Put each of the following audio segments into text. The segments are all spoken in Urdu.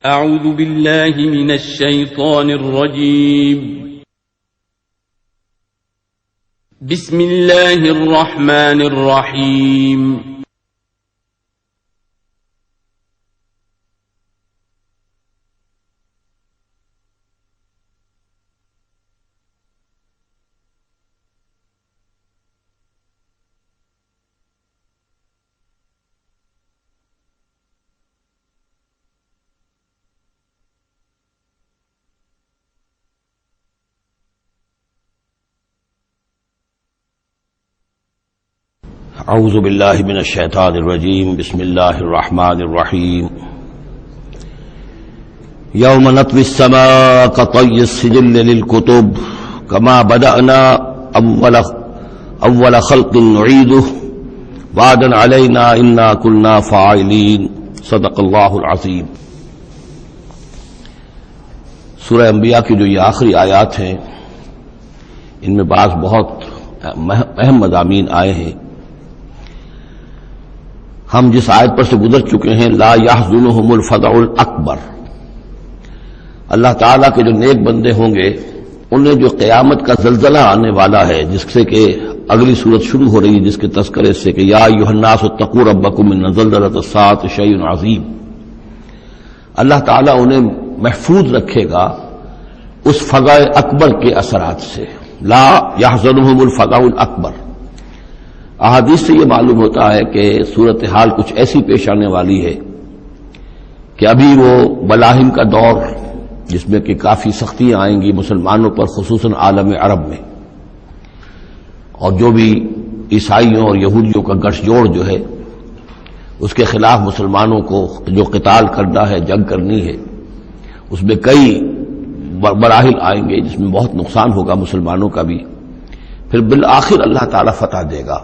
اعوذ باللہ من الشیطان الرجیم بسم اللہ الرحمن الرحیم اعوذ باللہ من الشیطان الرجیم بسم اللہ الرحمن الرحیم یوم نطوی السماء کطی السجل للکتب کما بدأنا اول خلق نعیدہ وعدا علینا انا کنا فاعلین صدق اللہ العظیم۔ سورہ انبیاء کی جو یہ آخری آیات ہیں ان میں بعض بہت اہم مضامین آئے ہیں۔ ہم جس آیت پر سے گزر چکے ہیں لا یحزنہم الفزع الاکبر، اللہ تعالیٰ کے جو نیک بندے ہوں گے انہیں جو قیامت کا زلزلہ آنے والا ہے، جس سے کہ اگلی صورت شروع ہو رہی ہے جس کے تذکرے سے کہ یا ایھا الناس اتقوا ربکم ان زلزلۃ الساعۃ شیء عظیم، اللہ تعالیٰ انہیں محفوظ رکھے گا اس فزع اکبر کے اثرات سے۔ لا یحزنہم الفزع الاکبر، احادیث سے یہ معلوم ہوتا ہے کہ صورتحال کچھ ایسی پیش آنے والی ہے کہ ابھی وہ ملاحم کا دور جس میں کہ کافی سختیاں آئیں گی مسلمانوں پر، خصوصاً عالم عرب میں، اور جو بھی عیسائیوں اور یہودیوں کا گٹھ جوڑ جو ہے اس کے خلاف مسلمانوں کو جو قتال کرنا ہے، جنگ کرنی ہے، اس میں کئی مراحل آئیں گے جس میں بہت نقصان ہوگا مسلمانوں کا بھی، پھر بالآخر اللہ تعالیٰ فتح دے گا۔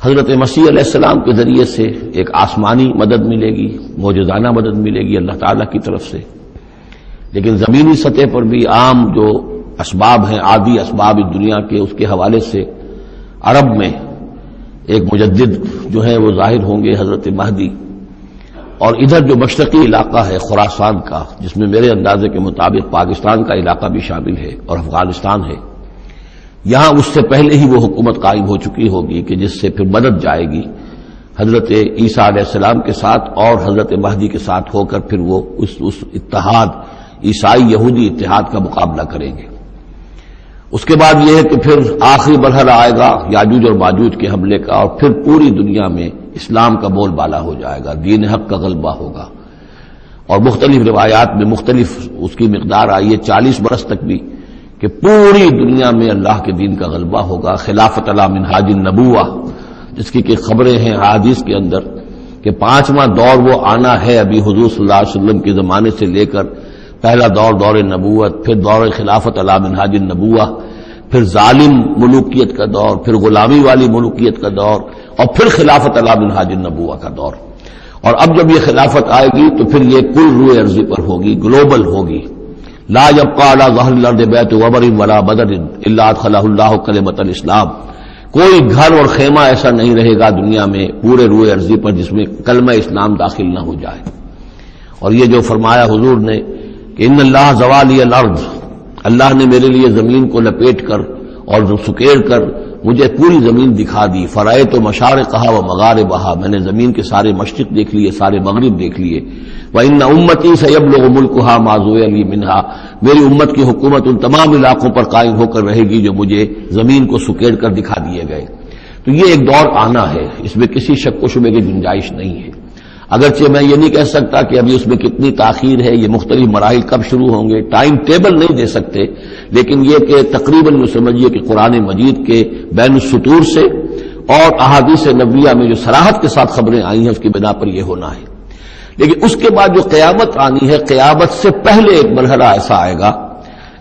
حضرت مسیح علیہ السلام کے ذریعے سے ایک آسمانی مدد ملے گی، معجزانہ مدد ملے گی اللہ تعالیٰ کی طرف سے، لیکن زمینی سطح پر بھی عام جو اسباب ہیں، عادی اسباب اس دنیا کے، اس کے حوالے سے عرب میں ایک مجدد جو ہے وہ ظاہر ہوں گے، حضرت مہدی، اور ادھر جو مشرقی علاقہ ہے خراسان کا، جس میں میرے اندازے کے مطابق پاکستان کا علاقہ بھی شامل ہے اور افغانستان ہے، یہاں اس سے پہلے ہی وہ حکومت قائم ہو چکی ہوگی کہ جس سے پھر مدد جائے گی حضرت عیسیٰ علیہ السلام کے ساتھ اور حضرت مہدی کے ساتھ ہو کر پھر وہ اس اتحاد عیسائی یہودی اتحاد کا مقابلہ کریں گے۔ اس کے بعد یہ ہے کہ پھر آخری مرحلہ آئے گا یاجوج اور ماجوج کے حملے کا، اور پھر پوری دنیا میں اسلام کا بول بالا ہو جائے گا، دین حق کا غلبہ ہوگا، اور مختلف روایات میں مختلف اس کی مقدار آئی ہے، 40 برس تک بھی، کہ پوری دنیا میں اللہ کے دین کا غلبہ ہوگا۔ خلافت علی منہاج النبوہ جس کی کہ خبریں ہیں حدیث کے اندر کہ 5واں دور وہ آنا ہے ابھی حضور صلی اللہ علیہ وسلم کے زمانے سے لے کر، پہلا دور نبوت، پھر دور خلافت علی منہاج النبوہ، پھر ظالم ملوکیت کا دور، پھر غلامی والی ملوکیت کا دور، اور پھر خلافت علی منہاج النبوہ کا دور۔ اور اب جب یہ خلافت آئے گی تو پھر یہ کل روئے ارضی پر ہوگی، گلوبل ہوگی۔ لا يبقى على ظهر الارض بيت وبر ولا بدر الا ادخله الله كلمة الاسلام، کوئی گھر اور خیمہ ایسا نہیں رہے گا دنیا میں پورے روئے ارضی پر جس میں کلمہ اسلام داخل نہ ہو جائے۔ اور یہ جو فرمایا حضور نے کہ ان اللہ زوالی الارض، اللہ نے میرے لیے زمین کو لپیٹ کر اور سکیڑ کر مجھے پوری زمین دکھا دی، فرأیت مشارقہا و مغاربہا، میں نے زمین کے سارے مشرق دیکھ لیے، سارے مغرب دیکھ لیے۔ وَإِنَّ أُمَّتِي سَيَبْلُغُ مُلْكُهَا مَا زُوِّيَ لِي مِنْهَا، میری امت کی حکومت ان تمام علاقوں پر قائم ہو کر رہے گی جو مجھے زمین کو سکیڑ کر دکھا دیے گئے۔ تو یہ ایک دور آنا ہے، اس میں کسی شک و شبے کی گنجائش نہیں ہے، اگرچہ میں یہ نہیں کہہ سکتا کہ ابھی اس میں کتنی تاخیر ہے، یہ مختلف مراحل کب شروع ہوں گے، ٹائم ٹیبل نہیں دے سکتے، لیکن یہ کہ تقریباً سمجھیے کہ قرآن مجید کے بین السطور سے اور احادیث نبویہ میں جو صراحت کے ساتھ خبریں آئی ہیں اس کی بنا پر یہ ہونا ہے۔ لیکن اس کے بعد جو قیامت آنی ہے، قیامت سے پہلے ایک مرحلہ ایسا آئے گا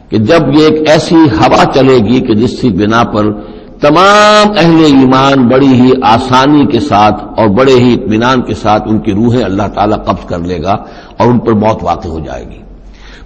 کہ جب یہ ایک ایسی ہوا چلے گی کہ جس کی بنا پر تمام اہل ایمان بڑی ہی آسانی کے ساتھ اور بڑے ہی اطمینان کے ساتھ ان کی روحیں اللہ تعالیٰ قبض کر لے گا اور ان پر موت واقع ہو جائے گی۔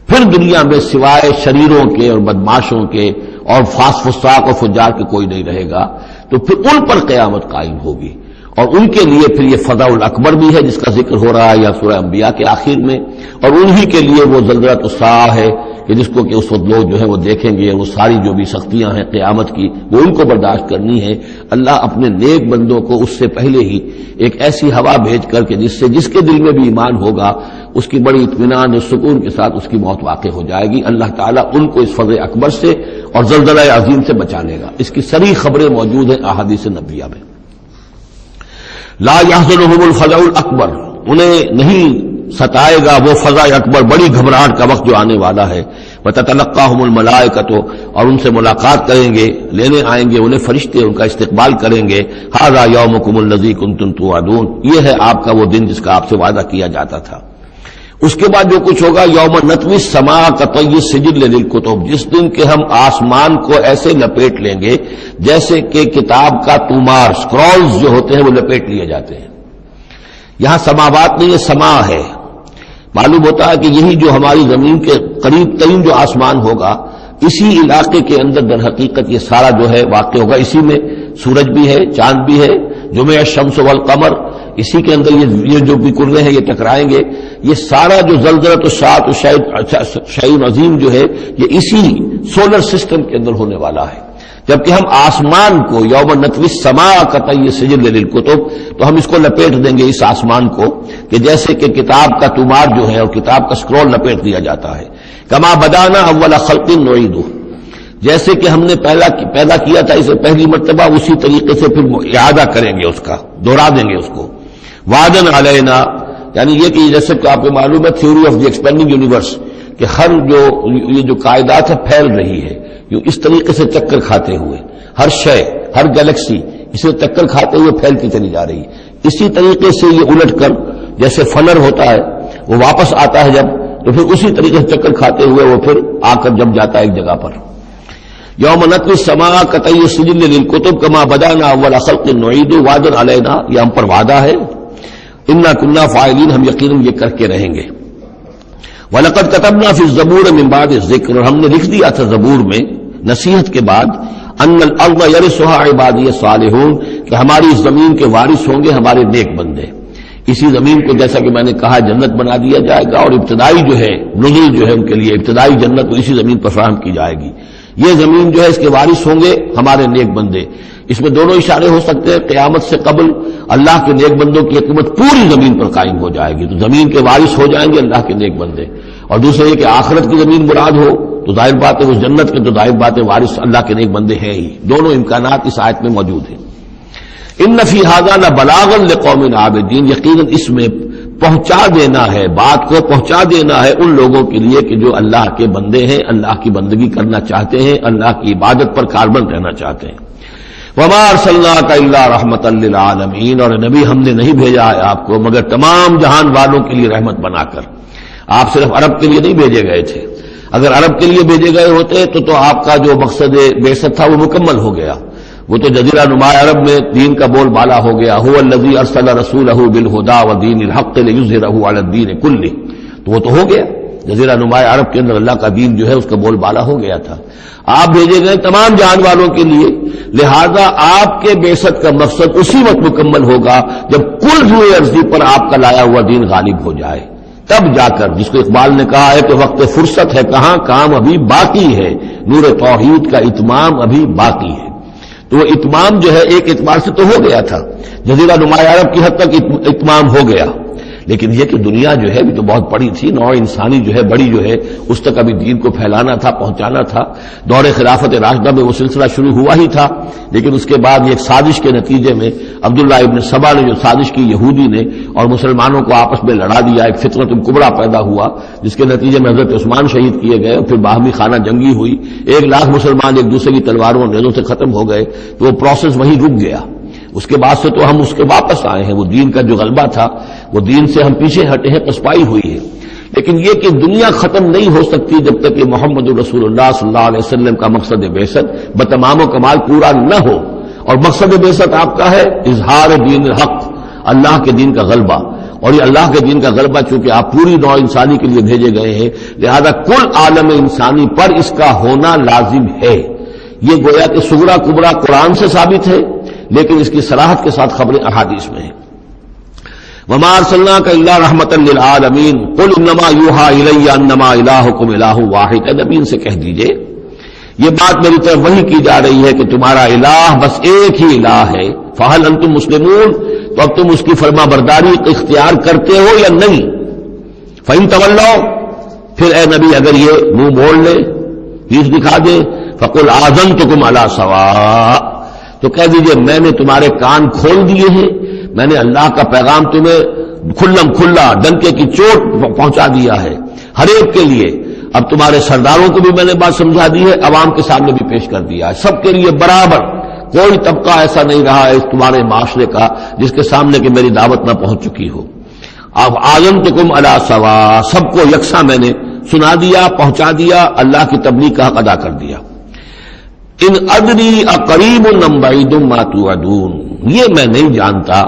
پھر دنیا میں سوائے شریروں کے اور بدماشوں کے اور فاسق فساق اور فجار کے کوئی نہیں رہے گا، تو پھر ان پر قیامت قائم ہوگی، اور ان کے لیے پھر یہ فضا الاکبر بھی ہے جس کا ذکر ہو رہا ہے یا سورہ انبیاء کے آخر میں، اور انہی کے لیے وہ زلزلۃ الساعہ ہے کہ جس کو کہ اس وقت لوگ جو ہے وہ دیکھیں گے، وہ ساری جو بھی سختیاں ہیں قیامت کی وہ ان کو برداشت کرنی ہے۔ اللہ اپنے نیک بندوں کو اس سے پہلے ہی ایک ایسی ہوا بھیج کر کے جس کے دل میں بھی ایمان ہوگا اس کی بڑی اطمینان اور سکون کے ساتھ اس کی موت واقع ہو جائے گی۔ اللہ تعالیٰ ان کو اس فضل اکبر سے اور زلزلہ عظیم سے بچا لے گا۔ اس کی صریح خبریں موجود ہیں احادیث نبویہ میں۔ لا يحزنهم الفزع الاکبر، انہیں نہیں ستائے گا وہ فضا اکبر، بڑی گھبراہٹ کا وقت جو آنے والا ہے۔ وتتلقاهم الملائکۃ، اور ان سے ملاقات کریں گے، لینے آئیں گے انہیں فرشتے، ان کا استقبال کریں گے۔ ھذا یومکم الذی کنتم توعدون، یہ ہے آپ کا وہ دن جس کا آپ سے وعدہ کیا جاتا تھا۔ اس کے بعد جو کچھ ہوگا، یوم نطوی السماء کطی السجل للکتب، جس دن کہ ہم آسمان کو ایسے لپیٹ لیں گے جیسے کہ کتاب کا تومار، سکرولز جو ہوتے ہیں وہ لپیٹ لیے جاتے ہیں۔ یہاں سماوات نہیں، یہ سما ہے۔ معلوم ہوتا ہے کہ یہی جو ہماری زمین کے قریب ترین جو آسمان ہوگا، اسی علاقے کے اندر در حقیقت یہ سارا جو ہے واقع ہوگا۔ اسی میں سورج بھی ہے، چاند بھی ہے، جمع الشمس والقمر، اسی کے اندر یہ جو بھی کرنے ہیں یہ ٹکرائیں گے۔ یہ سارا جو زلزلۃ الساعۃ شیء عظیم جو ہے یہ اسی سولر سسٹم کے اندر ہونے والا ہے۔ جبکہ ہم آسمان کو یوم نطوی السماء کطی السجل للکتب، تو ہم اس کو لپیٹ دیں گے، اس آسمان کو، کہ جیسے کہ کتاب کا تومار جو ہے اور کتاب کا سکرول لپیٹ دیا جاتا ہے۔ کما بدانا اول خلق نعیدہ، جیسے کہ ہم نے پیدا کیا تھا اسے پہلی مرتبہ، اسی طریقے سے پھر اعادہ کریں گے، اس کا دوہرا دیں گے اس کو۔ وعدن علینا، یعنی یہ کہ جیسے کہ آپ کو معلوم ہے theory of the expanding universe, کہ ہر یہ جو کائنات ہے پھیل رہی ہے اس طریقے سے چکر کھاتے ہوئے، ہر شے، ہر گیلیکسی اسے چکر کھاتے ہوئے پھیلتی چلی جا رہی ہے۔ اسی طریقے سے یہ الٹ کر جیسے فنر ہوتا ہے وہ واپس آتا ہے جب، تو پھر اسی طریقے سے چکر کھاتے ہوئے وہ پھر آ کر جم جاتا ہے ایک جگہ پر۔ یوم نطوی السماء کطی السجل للکتب کما بدانا اول خلق نعیدہ وعدا علینا، یہ ہم پر وعدہ ہے۔ انا کنا فاعلین، ہم یقیناً یہ کر کے رہیں گے۔ وَلَقَدْ كَتَبْنَا فِي الزَّبُورِ مِن بَعْدِ الذِّكْرِ، اور ہم نے لکھ دیا تھا زبور میں نصیحت کے بعد، أَنَّ الْأَرْضَ يَرِثُهَا عِبَادِيَ الصَّالِحُونَ، کہ ہماری اس زمین کے وارث ہوں گے ہمارے نیک بندے۔ اسی زمین کو جیسا کہ میں نے کہا جنت بنا دیا جائے گا، اور ابتدائی جو ہے نزل جو ہے ان کے لیے ابتدائی جنت اسی زمین پر فراہم کی جائے گی۔ یہ زمین جو ہے اس کے وارث ہوں گے ہمارے نیک بندے۔ اس میں دونوں اشارے ہو سکتے ہیں، قیامت سے قبل اللہ کے نیک بندوں کی حکومت پوری زمین پر قائم ہو جائے گی، تو زمین کے وارث ہو جائیں گے اللہ کے نیک بندے۔ اور دوسرے یہ کہ آخرت کی زمین مراد ہو تو ظاہر بات ہے اس جنت کے تو ظاہر بات ہے وارث اللہ کے نیک بندے ہیں ہی۔ دونوں امکانات اس آیت میں موجود ہیں۔ ان فی ھذا لبلاغا لقوم عابدین، یقیناً اس میں پہنچا دینا ہے، بات کو پہنچا دینا ہے ان لوگوں کے لیے کہ جو اللہ کے بندے ہیں، اللہ کی بندگی کرنا چاہتے ہیں، اللہ کی عبادت پر کاربند رہنا چاہتے ہیں۔ وما ارسلناک الا رحمتا للعالمین، اور نبی ہم نے نہیں بھیجا ہے آپ کو مگر تمام جہان والوں کے لیے رحمت بنا کر۔ آپ صرف عرب کے لیے نہیں بھیجے گئے تھے، اگر عرب کے لیے بھیجے گئے ہوتے تو آپ کا جو مقصد بعثت تھا وہ مکمل ہو گیا، وہ تو جزیرہ نما عرب میں دین کا بول بالا ہو گیا۔ هو الذی ارسل رسولہ بالہدی ودین الحق لیظہرہ علی الدین کلہ، تو وہ تو ہو گیا، جزیرہ نما عرب کے اندر اللہ کا دین جو ہے اس کا بول بالا ہو گیا تھا۔ آپ بھیجے گئے تمام جہان والوں کے لیے، لہذا آپ کے بعثت کا مقصد اسی وقت مکمل ہوگا جب کل روئے ارضی پر آپ کا لایا ہوا دین غالب ہو جائے، تب جا کر، جس کو اقبال نے کہا ہے کہ وقت فرصت ہے کہاں، کام ابھی باقی ہے، نور توحید کا اتمام ابھی باقی ہے۔ تو وہ اتمام جو ہے ایک اعتبار سے تو ہو گیا تھا، جزیرہ نما عرب کی حد تک اتمام ہو گیا، لیکن یہ کہ دنیا جو ہے بھی تو بہت بڑی تھی، نوع انسانی جو ہے بڑی جو ہے اس تک ابھی دین کو پھیلانا تھا، پہنچانا تھا۔ دور خلافت راشدہ میں وہ سلسلہ شروع ہوا ہی تھا، لیکن اس کے بعد ایک سازش کے نتیجے میں عبداللہ ابن سبا نے جو سازش کی یہودی نے اور مسلمانوں کو آپس میں لڑا دیا، ایک فتنۃ الکبریٰ پیدا ہوا جس کے نتیجے میں حضرت عثمان شہید کیے گئے، اور پھر باہمی خانہ جنگی ہوئی، 1,00,000 مسلمان ایک دوسرے کی تلواروں اور نیزوں سے ختم ہو گئے، تو وہ پروسیس وہیں رک گیا۔ اس کے بعد سے تو ہم اس کے واپس آئے ہیں، وہ دین کا جو غلبہ تھا وہ دین سے ہم پیچھے ہٹے ہیں، پسپائی ہوئی ہے۔ لیکن یہ کہ دنیا ختم نہیں ہو سکتی جب تک کہ محمد رسول اللہ صلی اللہ علیہ وسلم کا مقصد بعثت بتمام و کمال پورا نہ ہو، اور مقصد بعثت آپ کا ہے اظہار دین الحق، اللہ کے دین کا غلبہ، اور یہ اللہ کے دین کا غلبہ چونکہ آپ پوری نوع انسانی کے لیے بھیجے گئے ہیں، لہذا کل عالم انسانی پر اس کا ہونا لازم ہے۔ یہ گویا کہ صغریٰ کبریٰ قرآن سے ثابت ہے، لیکن اس کی صراحت کے ساتھ خبریں احادیث میں ہیں۔ وما ارسلناک الا رحمتا للعالمین قل انما یوحی الی انما الہکم الہ واحد، اے نبی ان سے کہہ دیجئے یہ بات میری طرف وحی کی جا رہی ہے کہ تمہارا الہ بس ایک ہی الہ ہے، فہل انتم مسلمون، تو اب تم اس کی فرما برداری اختیار کرتے ہو یا نہیں؟ فإن تولوا، پھر اے نبی اگر یہ منہ موڑ لے، پیٹھ دکھا دے، فقل آذنتکم علی سواء، تو کہہ دیجئے میں نے تمہارے کان کھول دیے ہیں، میں نے اللہ کا پیغام تمہیں کھلم کھلا ڈنکے کی چوٹ پہنچا دیا ہے ہر ایک کے لیے۔ اب تمہارے سرداروں کو بھی میں نے بات سمجھا دی ہے، عوام کے سامنے بھی پیش کر دیا ہے، سب کے لیے برابر، کوئی طبقہ ایسا نہیں رہا ہے اس تمہارے معاشرے کا جس کے سامنے کہ میری دعوت نہ پہنچ چکی ہو۔ اب آذنتکم علی سواء، سب کو یکساں میں نے سنا دیا، پہنچا دیا، اللہ کی تبلیغ کا حق ادا کر دیا۔ ان ادری اقریب ام بعید ما توعدون، یہ میں نہیں جانتا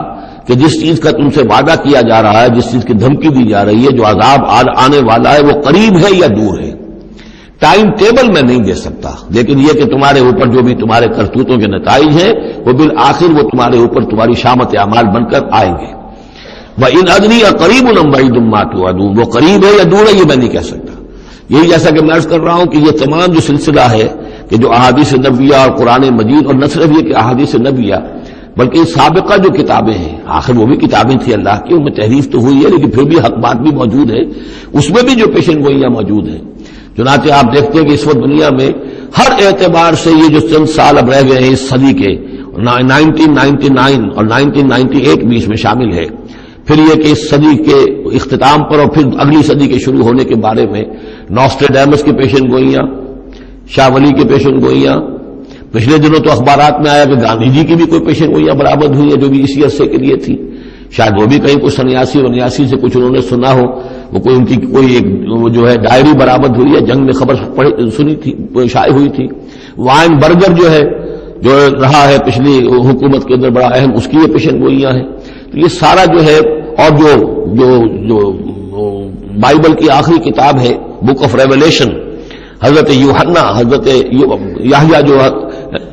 کہ جس چیز کا تم سے وعدہ کیا جا رہا ہے، جس چیز کی دھمکی دی جا رہی ہے، جو عذاب آنے والا ہے، وہ قریب ہے یا دور ہے۔ ٹائم ٹیبل میں نہیں دے سکتا، لیکن یہ کہ تمہارے اوپر جو بھی تمہارے کرتوتوں کے نتائج ہیں وہ بالآخر وہ تمہارے اوپر تمہاری شامت اعمال بن کر آئیں گے۔ وَإِنْ أَدْرِي أَقَرِيبٌ أَمْ بَعِيدٌ مَا تُوعَدُونَ، وہ قریب ہے یا دور ہے یہ میں نہیں کہہ سکتا۔ یہی جیسا کہ میں عرض کر رہا ہوں کہ یہ تمام جو سلسلہ ہے کہ جو احادیث نبویہ اور قرآن مجید، اور نہ صرف یہ کہ احادیث نبویہ بلکہ سابقہ جو کتابیں ہیں، آخر وہ بھی کتابیں تھیں اللہ کی، ان میں تحریف تو ہوئی ہے لیکن پھر بھی حق بات بھی موجود ہے، اس میں بھی جو پیشن گوئیاں موجود ہیں۔ چنانچہ آپ دیکھتے ہیں کہ اس وقت دنیا میں ہر اعتبار سے یہ جو چند سال اب رہ گئے ہیں اس صدی کے، 1999 اور 1998 بھی اس میں شامل ہے، پھر یہ کہ اس صدی کے اختتام پر اور پھر اگلی صدی کے شروع ہونے کے بارے میں نوسٹریڈیمس کی پیشن گوئیاں، شاہ ولی کی پیشن گوئیاں، پچھلے دنوں تو اخبارات میں آیا کہ گاندھی جی کی بھی کوئی پیشن گوئیاں برآمد ہوئی ہیں جو بھی اسی عرصے کے لیے تھی، شاید وہ بھی کہیں کوئی سنیاسی سے کچھ انہوں نے سنا ہو، وہ کوئی ان کی کوئی ایک وہ جو ہے ڈائری برآمد ہوئی ہے، جنگ میں خبر سنی تھی، شائع ہوئی تھی۔ وائن برگر جو ہے جو رہا ہے پچھلی حکومت کے اندر بڑا اہم، اس کی یہ پیشن گوئیاں ہیں۔ تو یہ سارا جو ہے، اور جو بائبل کی آخری کتاب ہے بک آف ریویلیشن، حضرت یوحنا، حضرت یحییٰ جو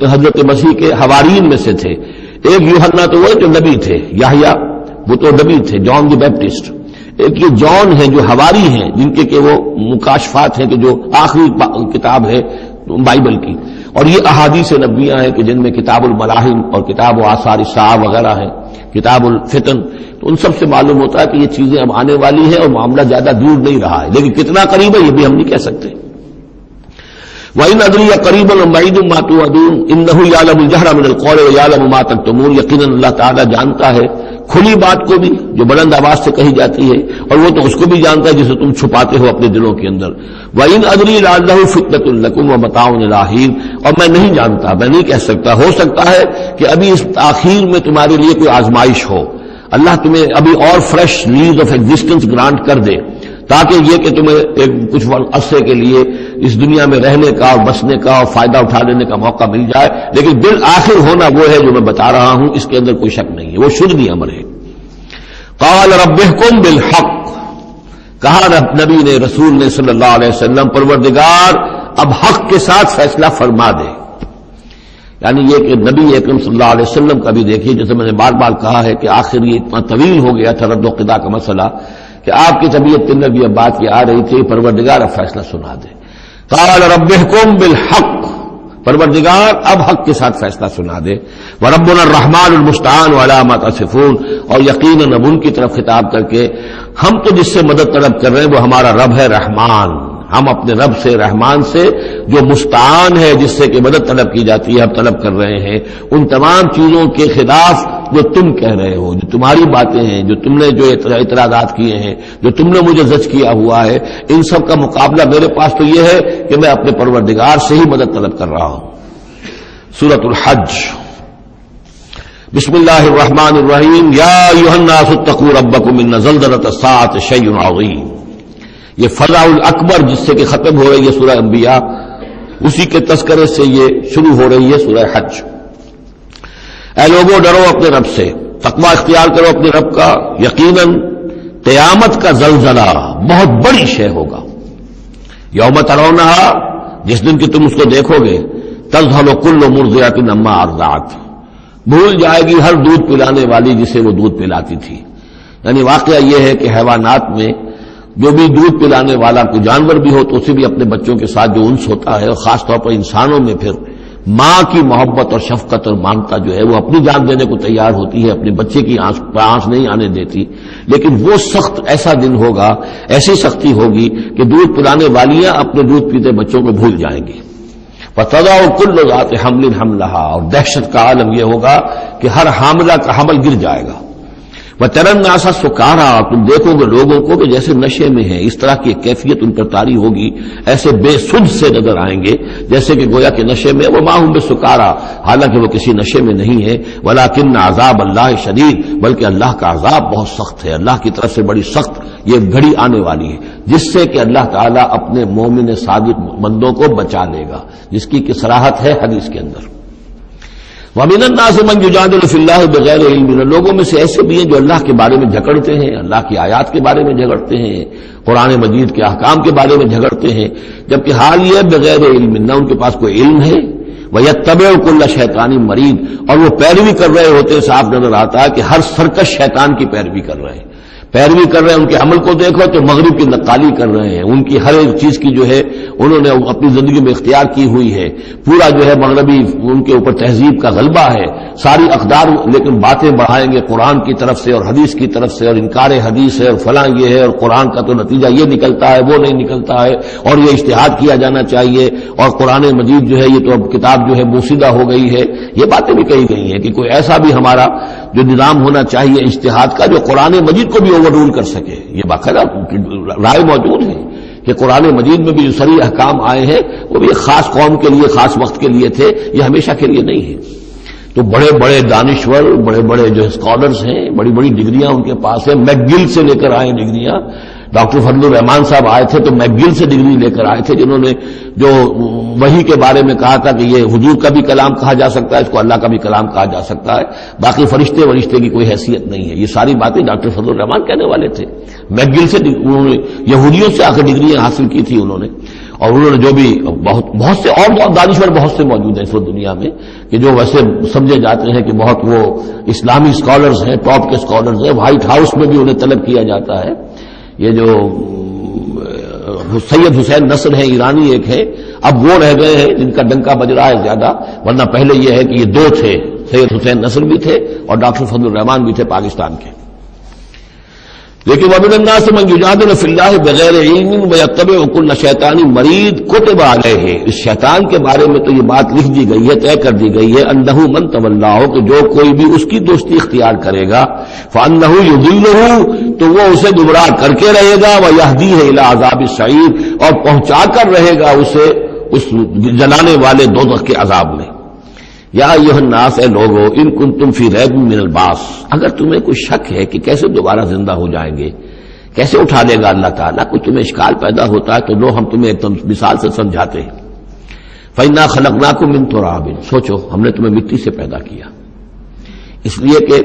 حضرت مسیح کے حوارین میں سے تھے، ایک یوحنا تو وہ جو نبی تھے، یحییٰ وہ تو نبی تھے، جان دی بیپٹسٹ، ایک یہ جان ہیں جو حواری ہیں جن کے کہ وہ مکاشفات ہیں کہ جو آخری کتاب ہے بائبل کی، اور یہ احادیث نبویہ ہیں کہ جن میں کتاب الملاحم اور کتاب و آثار الساعہ وغیرہ ہیں، کتاب الفتن، تو ان سب سے معلوم ہوتا ہے کہ یہ چیزیں اب آنے والی ہیں اور معاملہ زیادہ دور نہیں رہا ہے، لیکن کتنا قریب ہے یہ بھی ہم نہیں کہہ سکتے۔ وَإِنْ أَدْرِي أَقَرِيبٌ أَمْ بَعِيدٌ مَا تُوعَدُونَ إِنَّهُ يَعْلَمُ الْجَهْرَ مِنَ الْقَوْلِ وَيَعْلَمُ مَا تَكْتُمُونَ، یقیناً اللہ تعالیٰ جانتا ہے کھلی بات کو بھی جو بلند آواز سے کہی جاتی ہے، اور وہ تو اس کو بھی جانتا ہے جسے تم چھپاتے ہو اپنے دلوں کے اندر۔ وَإِنْ أَدْرِي لَعَلَّهُ فِتْنَةٌ لَكُمْ وَمَتَاعٌ إِلَىٰ حِينٍ، اور میں نہیں جانتا، میں نہیں کہہ سکتا، ہو سکتا ہے کہ ابھی اس تاخیر میں تمہارے لیے کوئی آزمائش ہو، اللہ تمہیں ابھی اور fresh lease of existence grant کر دے، تاکہ یہ کہ تمہیں ایک کچھ عرصے کے لیے اس دنیا میں رہنے کا اور بسنے کا اور فائدہ اٹھا لینے کا موقع مل جائے، لیکن بالآخر ہونا وہ ہے جو میں بتا رہا ہوں، اس کے اندر کوئی شک نہیں ہے، وہ شدنی امر ہے۔ قال رب احکم بالحق، کہا نبی نے، رسول نے صلی اللہ علیہ وسلم، پروردگار اب حق کے ساتھ فیصلہ فرما دے۔ یعنی یہ کہ نبی اکرم صلی اللہ علیہ وسلم کا بھی دیکھیے، جیسے میں نے بار بار کہا ہے کہ آخر یہ اتنا طویل ہو گیا تھا رد و قضا کا مسئلہ کہ آپ کی طبیعت کے اندر بھی اب بات یہ آ رہی تھی، پروردگار اب فیصلہ سنا دے۔ قال رب احکم بالحق، پروردگار اب حق کے ساتھ فیصلہ سنا دے۔ وربنا الرحمن المستعان علی ما تصفون، اور یقیناً اب ان کی طرف خطاب کر کے، ہم تو جس سے مدد طلب کر رہے ہیں وہ ہمارا رب ہے رحمان، ہم اپنے رب سے رحمان سے جو مستعان ہے، جس سے کہ مدد طلب کی جاتی ہے، ہم طلب کر رہے ہیں ان تمام چیزوں کے خلاف جو تم کہہ رہے ہو، جو تمہاری باتیں ہیں، جو تم نے جو اعتراضات کیے ہیں، جو تم نے مجھے زج کیا ہوا ہے، ان سب کا مقابلہ میرے پاس تو یہ ہے کہ میں اپنے پروردگار سے ہی مدد طلب کر رہا ہوں۔ سورۃ الحج، بسم اللہ الرحمن الرحیم، یا ایھا الناس اتقوا ربکم ان زلزلۃ الساعۃ شیء عظیم۔ یہ فزع الاکبر جس سے کہ ختم ہو رہی ہے سورہ انبیاء، اسی کے تذکرے سے یہ شروع ہو رہی ہے سورہ حج۔ اے لوگوں ڈرو اپنے رب سے، تقوی اختیار کرو اپنے رب کا، یقیناً قیامت کا زلزلہ بہت بڑی شے ہوگا۔ یوم ترونہا، جس دن کہ تم اس کو دیکھو گے، تذہل کل مرضعۃ عما ارضعت، بھول جائے گی ہر دودھ پلانے والی جسے وہ دودھ پلاتی تھی. یعنی واقعہ یہ ہے کہ حیوانات میں جو بھی دودھ پلانے والا کوئی جانور بھی ہو تو اسے بھی اپنے بچوں کے ساتھ جو انس ہوتا ہے، اور خاص طور پر انسانوں میں پھر ماں کی محبت اور شفقت اور مامتا جو ہے وہ اپنی جان دینے کو تیار ہوتی ہے، اپنے بچے کی آنس نہیں آنے دیتی. لیکن وہ سخت ایسا دن ہوگا، ایسی سختی ہوگی کہ دودھ پلانے والیاں اپنے دودھ پیتے بچوں کو بھول جائیں گی. فَتَضَعُ كُلُّ ذَاتِ حَمْلٍ حَمْلَهَا، اور دہشت کا عالم یہ ہوگا کہ ہر حاملہ کا حمل گر جائے گا. وَتَرَى النَّاسَ سُكَارَىٰ، تم دیکھو گے لوگوں کو کہ جیسے نشے میں ہیں. اس طرح کی کیفیت ان پر طاری ہوگی، ایسے بے سدھ سے نظر آئیں گے جیسے کہ گویا کہ نشے میں. وَمَا هُم بِسُكَارَىٰ، حالانکہ وہ کسی نشے میں نہیں ہے. وَلَٰكِنَّ عَذَابَ اللَّهِ شَدِيدٌ، بلکہ اللہ کا عذاب بہت سخت ہے. اللہ کی طرف سے بڑی سخت یہ گھڑی آنے والی ہے جس سے کہ اللہ تعالیٰ اپنے مومن صادق بندوں کو بچا لے گا، جس کی کہ صراحت ہے حدیث کے اندر. وَمِنَ النَّاسِ مَن يُجَادِلُ فِي اللَّهِ بِغَيْرِ عِلْمٍ، لوگوں میں سے ایسے بھی ہیں جو اللہ کے بارے میں جھگڑتے ہیں، اللہ کی آیات کے بارے میں جھگڑتے ہیں، قرآن مجید کے احکام کے بارے میں جھگڑتے ہیں، جبکہ حال یہ بغیر علم، نہ ان کے پاس کوئی علم ہے. وَيَتَّبِعُ كُلَّ شَيْطَانٍ مَرِيدٍ، اور وہ پیروی کر رہے ہوتے ہیں. صاف نظر آتا ہے کہ ہر سرکش شیطان کی پیروی کر رہے ہیں. ان کے عمل کو دیکھو تو مغرب کی نقالی کر رہے ہیں. ان کی ہر ایک چیز کی جو ہے انہوں نے اپنی زندگی میں اختیار کی ہوئی ہے. پورا جو ہے مغربی ان کے اوپر تہذیب کا غلبہ ہے. ساری اقدار لیکن باتیں بڑھائیں گے قرآن کی طرف سے اور حدیث کی طرف سے، اور انکار حدیث ہے اور فلاں یہ ہے، اور قرآن کا تو نتیجہ یہ نکلتا ہے وہ نہیں نکلتا ہے، اور یہ اجتہاد کیا جانا چاہیے، اور قرآن مجید جو ہے یہ تو اب کتاب جو ہے بوسیدہ ہو گئی ہے. یہ باتیں بھی کہی گئی ہیں کہ کوئی ایسا بھی ہمارا جو نظام ہونا چاہیے اجتہاد کا جو قرآن مجید کو بھی اوور رول کر سکے. یہ باقاعدہ رائے موجود ہے کہ قرآن مجید میں بھی جو صریح احکام آئے ہیں وہ بھی ایک خاص قوم کے لیے، خاص وقت کے لیے تھے، یہ ہمیشہ کے لیے نہیں ہے. تو بڑے بڑے دانشور، بڑے بڑے جو اسکالرز ہیں، بڑی بڑی ڈگریاں ان کے پاس ہیں. میکگل سے لے کر آئے ڈگریاں. ڈاکٹر فضل الرحمان صاحب آئے تھے تو میکگل سے ڈگری لے کر آئے تھے، جنہوں نے جو وحی کے بارے میں کہا تھا کہ یہ حضور کا بھی کلام کہا جا سکتا ہے، اس کو اللہ کا بھی کلام کہا جا سکتا ہے، باقی فرشتے کی کوئی حیثیت نہیں ہے. یہ ساری باتیں ڈاکٹر فضل الرحمان کہنے والے تھے. میکگل سے انہوں نے یہودیوں سے آ کر ڈگریاں حاصل کی تھی انہوں نے. اور انہوں نے جو بھی بہت سے اور دانشور بہت سے موجود ہیں اس وقت دنیا میں کہ جو ویسے سمجھے جاتے ہیں کہ بہت وہ اسلامی اسکالرز ہیں، ٹاپ کے اسکالرز ہیں. وائٹ ہاؤس میں بھی انہیں طلب کیا جاتا ہے. یہ جو سید حسین نصر ہیں ایرانی ایک ہے، اب وہ رہ گئے ہیں جن کا ڈنکا بج رہا ہے زیادہ، ورنہ پہلے یہ ہے کہ یہ دو تھے، سید حسین نصر بھی تھے اور ڈاکٹر فضل الرحمان بھی تھے پاکستان کے. لیکن وَمِنَ النَّاسِ مَن يُجَادِلُ فِي اللَّهِ بِغَيْرِ عِلْمٍ وَيَتَّبِعُ كُلَّ شَيْطَانٍ مَرِيدٍ كُتِبَ عَلَيْهِ. اس شیطان کے بارے میں تو یہ بات لکھ دی گئی ہے، طے کر دی گئی ہے، أَنَّهُ مَن تَوَلَّاهُ، کہ جو کوئی بھی اس کی دوستی اختیار کرے گا، فَأَنَّهُ يُضِلُّهُ، تو وہ اسے گمراہ کر کے رہے گا، وَيَهْدِيهِ إِلَىٰ عَذَابِ السَّعِيرِ، اور پہنچا کر رہے گا اسے اس جلانے والے دوزخ کے عذاب میں. یا ایھا الناس، اے لوگو، ان کنتم فی ریب من البعث، اگر تمہیں کوئی شک ہے کہ کیسے دوبارہ زندہ ہو جائیں گے، کیسے اٹھا لے گا اللہ تعالیٰ، کوئی تمہیں اشکال پیدا ہوتا ہے تو لو ہم تمہیں ایک مثال سے سمجھاتے ہیں. فَإِنَّا خَلَقْنَاكُم مِّن تُرَابٍ، سوچو ہم نے تمہیں مٹی سے پیدا کیا. اس لیے کہ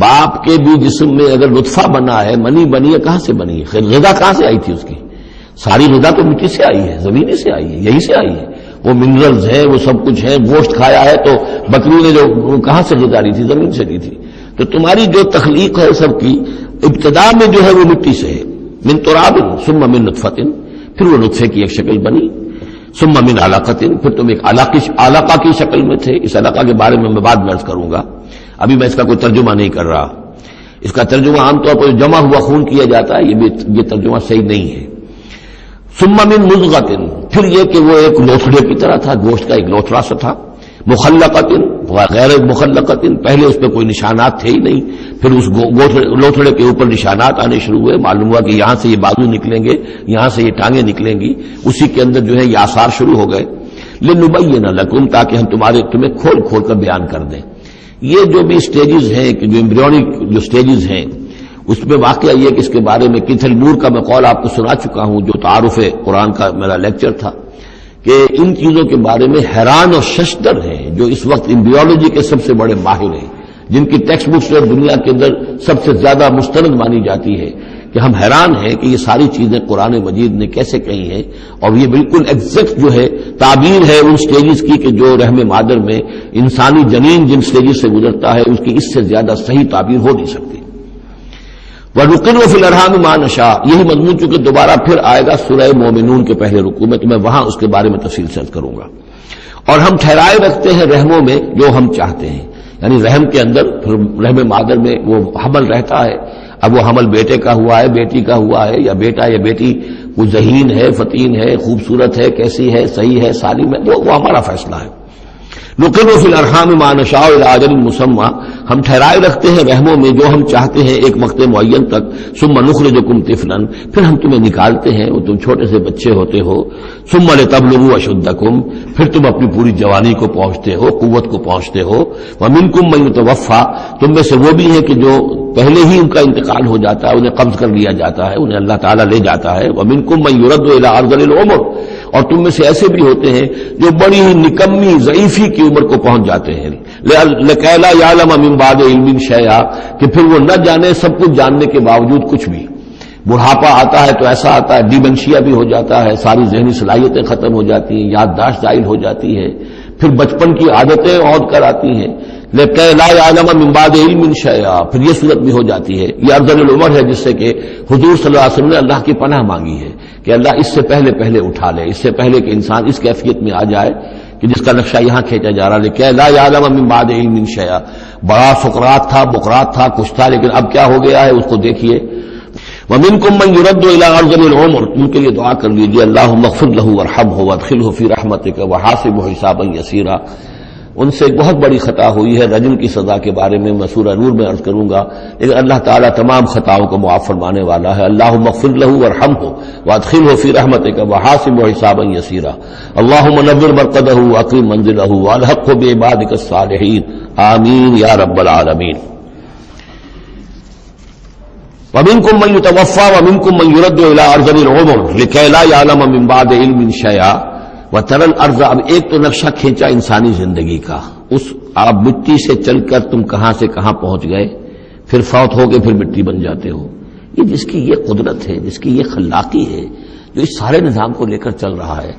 باپ کے بھی جسم میں اگر نطفہ بنا ہے، منی بنی ہے، کہاں سے بنی ہے؟ غذا کہاں سے آئی تھی اس کی؟ ساری غذا تو مٹی سے آئی ہے، زمین سے آئی ہے، یہی سے آئی ہے. وہ منرلز ہیں، وہ سب کچھ ہے. گوشت کھایا ہے تو بکری نے جو کہاں سے غذا لی تھی؟ زمین سے لی تھی. تو تمہاری جو تخلیق ہے سب کی ابتدا میں جو ہے وہ مٹی سے ہے. من تراب ثم من نطفۃ، پھر وہ نطفے کی ایک شکل بنی. ثم من علقۃ، پھر تم ایک علقہ کی شکل میں تھے. اس علقہ کے بارے میں بعد میں عرض کروں گا، ابھی میں اس کا کوئی ترجمہ نہیں کر رہا. اس کا ترجمہ عام طور پر جمع ہوا خون کیا جاتا ہے، یہ ترجمہ صحیح نہیں ہے. ثم من مضغۃ، پھر یہ کہ وہ ایک لوتھڑے کی طرح تھا، گوشت کا ایک لوتھڑا سا تھا. مخلقۃ غیر مخلقۃ، پہلے اس پہ کوئی نشانات تھے ہی نہیں، پھر اس لوتھڑے کے اوپر نشانات آنے شروع ہوئے. معلوم ہوا کہ یہاں سے یہ بازو نکلیں گے، یہاں سے یہ ٹانگیں نکلیں گی. اسی کے اندر جو ہے یہ آثار شروع ہو گئے. لنبین لکم، تاکہ ہم تمہیں کھول کھول کر بیان کر دیں. یہ جو بھی سٹیجز ہیں کہ جو ایمبریونک جو سٹیجز ہیں، اس میں واقعہ یہ کہ اس کے بارے میں کیتھل مور کا میں قول آپ کو سنا چکا ہوں، جو تعارف قرآن کا میرا لیکچر تھا، کہ ان چیزوں کے بارے میں حیران اور ششدر ہیں جو اس وقت ایمبریولوجی کے سب سے بڑے ماہر ہیں، جن کی ٹیکسٹ بکس دنیا کے اندر سب سے زیادہ مستند مانی جاتی ہے، کہ ہم حیران ہیں کہ یہ ساری چیزیں قرآن مجید نے کیسے کہی ہیں، اور یہ بالکل ایگزیکٹ جو ہے تعبیر ہے ان سٹیجز کی کہ جو رحم مادر میں انسانی جنین جن سٹیجز سے گزرتا ہے اس کی اس سے زیادہ صحیح تعبیر ہو نہیں سکتی۔ وَنُقِرُّ فِي الْأَرْحَامِ مَا نَشَاءُ، یہی مضمون چونکہ دوبارہ پھر آئے گا سورہ مومنون کے پہلے رکوع میں، تو میں وہاں اس کے بارے میں تفصیل سے عرض کروں گا۔ اور ہم ٹھہرائے رکھتے ہیں رحموں میں جو ہم چاہتے ہیں، یعنی رحم کے اندر پھر رحم مادر میں وہ حمل رہتا ہے، اب وہ حمل بیٹے کا ہوا ہے، بیٹی کا ہوا ہے، یا بیٹا یا بیٹی وہ ذہین ہے، فتین ہے، خوبصورت ہے، کیسی ہے، صحیح ہے، سالم ہے، وہ ہمارا فیصلہ ہے۔ نقر فی الارحام ما نشاء الی اجل مسمى، ہم ٹھہرائے رکھتے ہیں رحموں میں جو ہم چاہتے ہیں ایک وقت معین تک، ثم نخرجکم طفلا، پھر ہم تمہیں نکالتے ہیں اور تم چھوٹے سے بچے ہوتے ہو، ثم لتبلغوا اشدکم، پھر تم اپنی پوری جوانی کو پہنچتے ہو، قوت کو پہنچتے ہو، ومنکم من یتوفى، تم میں سے وہ بھی ہیں کہ جو پہلے ہی ان کا انتقال ہو جاتا ہے، انہیں قبض کر لیا جاتا ہے، انہیں اللہ تعالیٰ لے جاتا ہے، ومنکم من یرد الی ارذل العمر، اور تم میں سے ایسے بھی ہوتے ہیں جو بڑی ہی نکمی ضعیفی کی عمر کو پہنچ جاتے ہیں، لکئی لا یعلم من بعد علم شیئا، کہ پھر وہ نہ جانے سب کچھ جاننے کے باوجود کچھ بھی۔ بڑھاپا آتا ہے تو ایسا آتا ہے، ڈیمنشیا بھی ہو جاتا ہے، ساری ذہنی صلاحیتیں ختم ہو جاتی ہیں، یادداشت زائل ہو جاتی ہے، پھر بچپن کی عادتیں عود کر آتی ہیں، لکئی لا یعلم من بعد علم شیئا، پھر یہ صورت بھی ہو جاتی ہے۔ یہ ارذل العمر ہے جس سے کہ حضور صلی اللہ علیہ وسلم نے اللہ کی پناہ مانگی ہے کہ اللہ اس سے پہلے اٹھا لے، اس سے پہلے کہ انسان اس کیفیت میں آ جائے کہ جس کا نقشہ یہاں کھینچا جا رہا ہے، لکئی لا یعلم من بعد علم شیئا۔ بڑا سقراط تھا، بقراط تھا، کچھ تھا، لیکن اب کیا ہو گیا ہے اس کو دیکھیے۔ ومنکم من یرد الی ارذل العمر، ان کے لیے دعا کر لیجیے، اللہم اغفر لہ وارحمہ وادخلہ فی رحمتک وحاسبہ حسابا یسیرا۔ ان سے ایک بہت بڑی خطا ہوئی ہے، رجم کی سزا کے بارے میں میں سورہ نور میں عرض کروں گا، لیکن اللہ تعالیٰ تمام خطاؤں کو معاف فرمانے والا ہے۔ اللہم اغفر لہ وارحمہ وادخلہ فی رحمتک وحاسبہ حسابا یسیرا، اللہم نور مرقدہ واکرم منزلہ والحقہ بعبادک الصالحین، آمین یا رب العالمین۔ ومنکم من یتوفی ومنکم من یرد الی ارذل العمر لکئی لا یعلم من بعد علم شیئا وتری الارض۔ اب ایک تو نقشہ کھینچا انسانی زندگی کا، اس آپ مٹی سے چل کر تم کہاں سے کہاں پہنچ گئے، پھر فوت ہو گئے، پھر مٹی بن جاتے ہو۔ یہ جس کی یہ قدرت ہے، جس کی یہ خلاقی ہے، جو اس سارے نظام کو لے کر چل رہا ہے،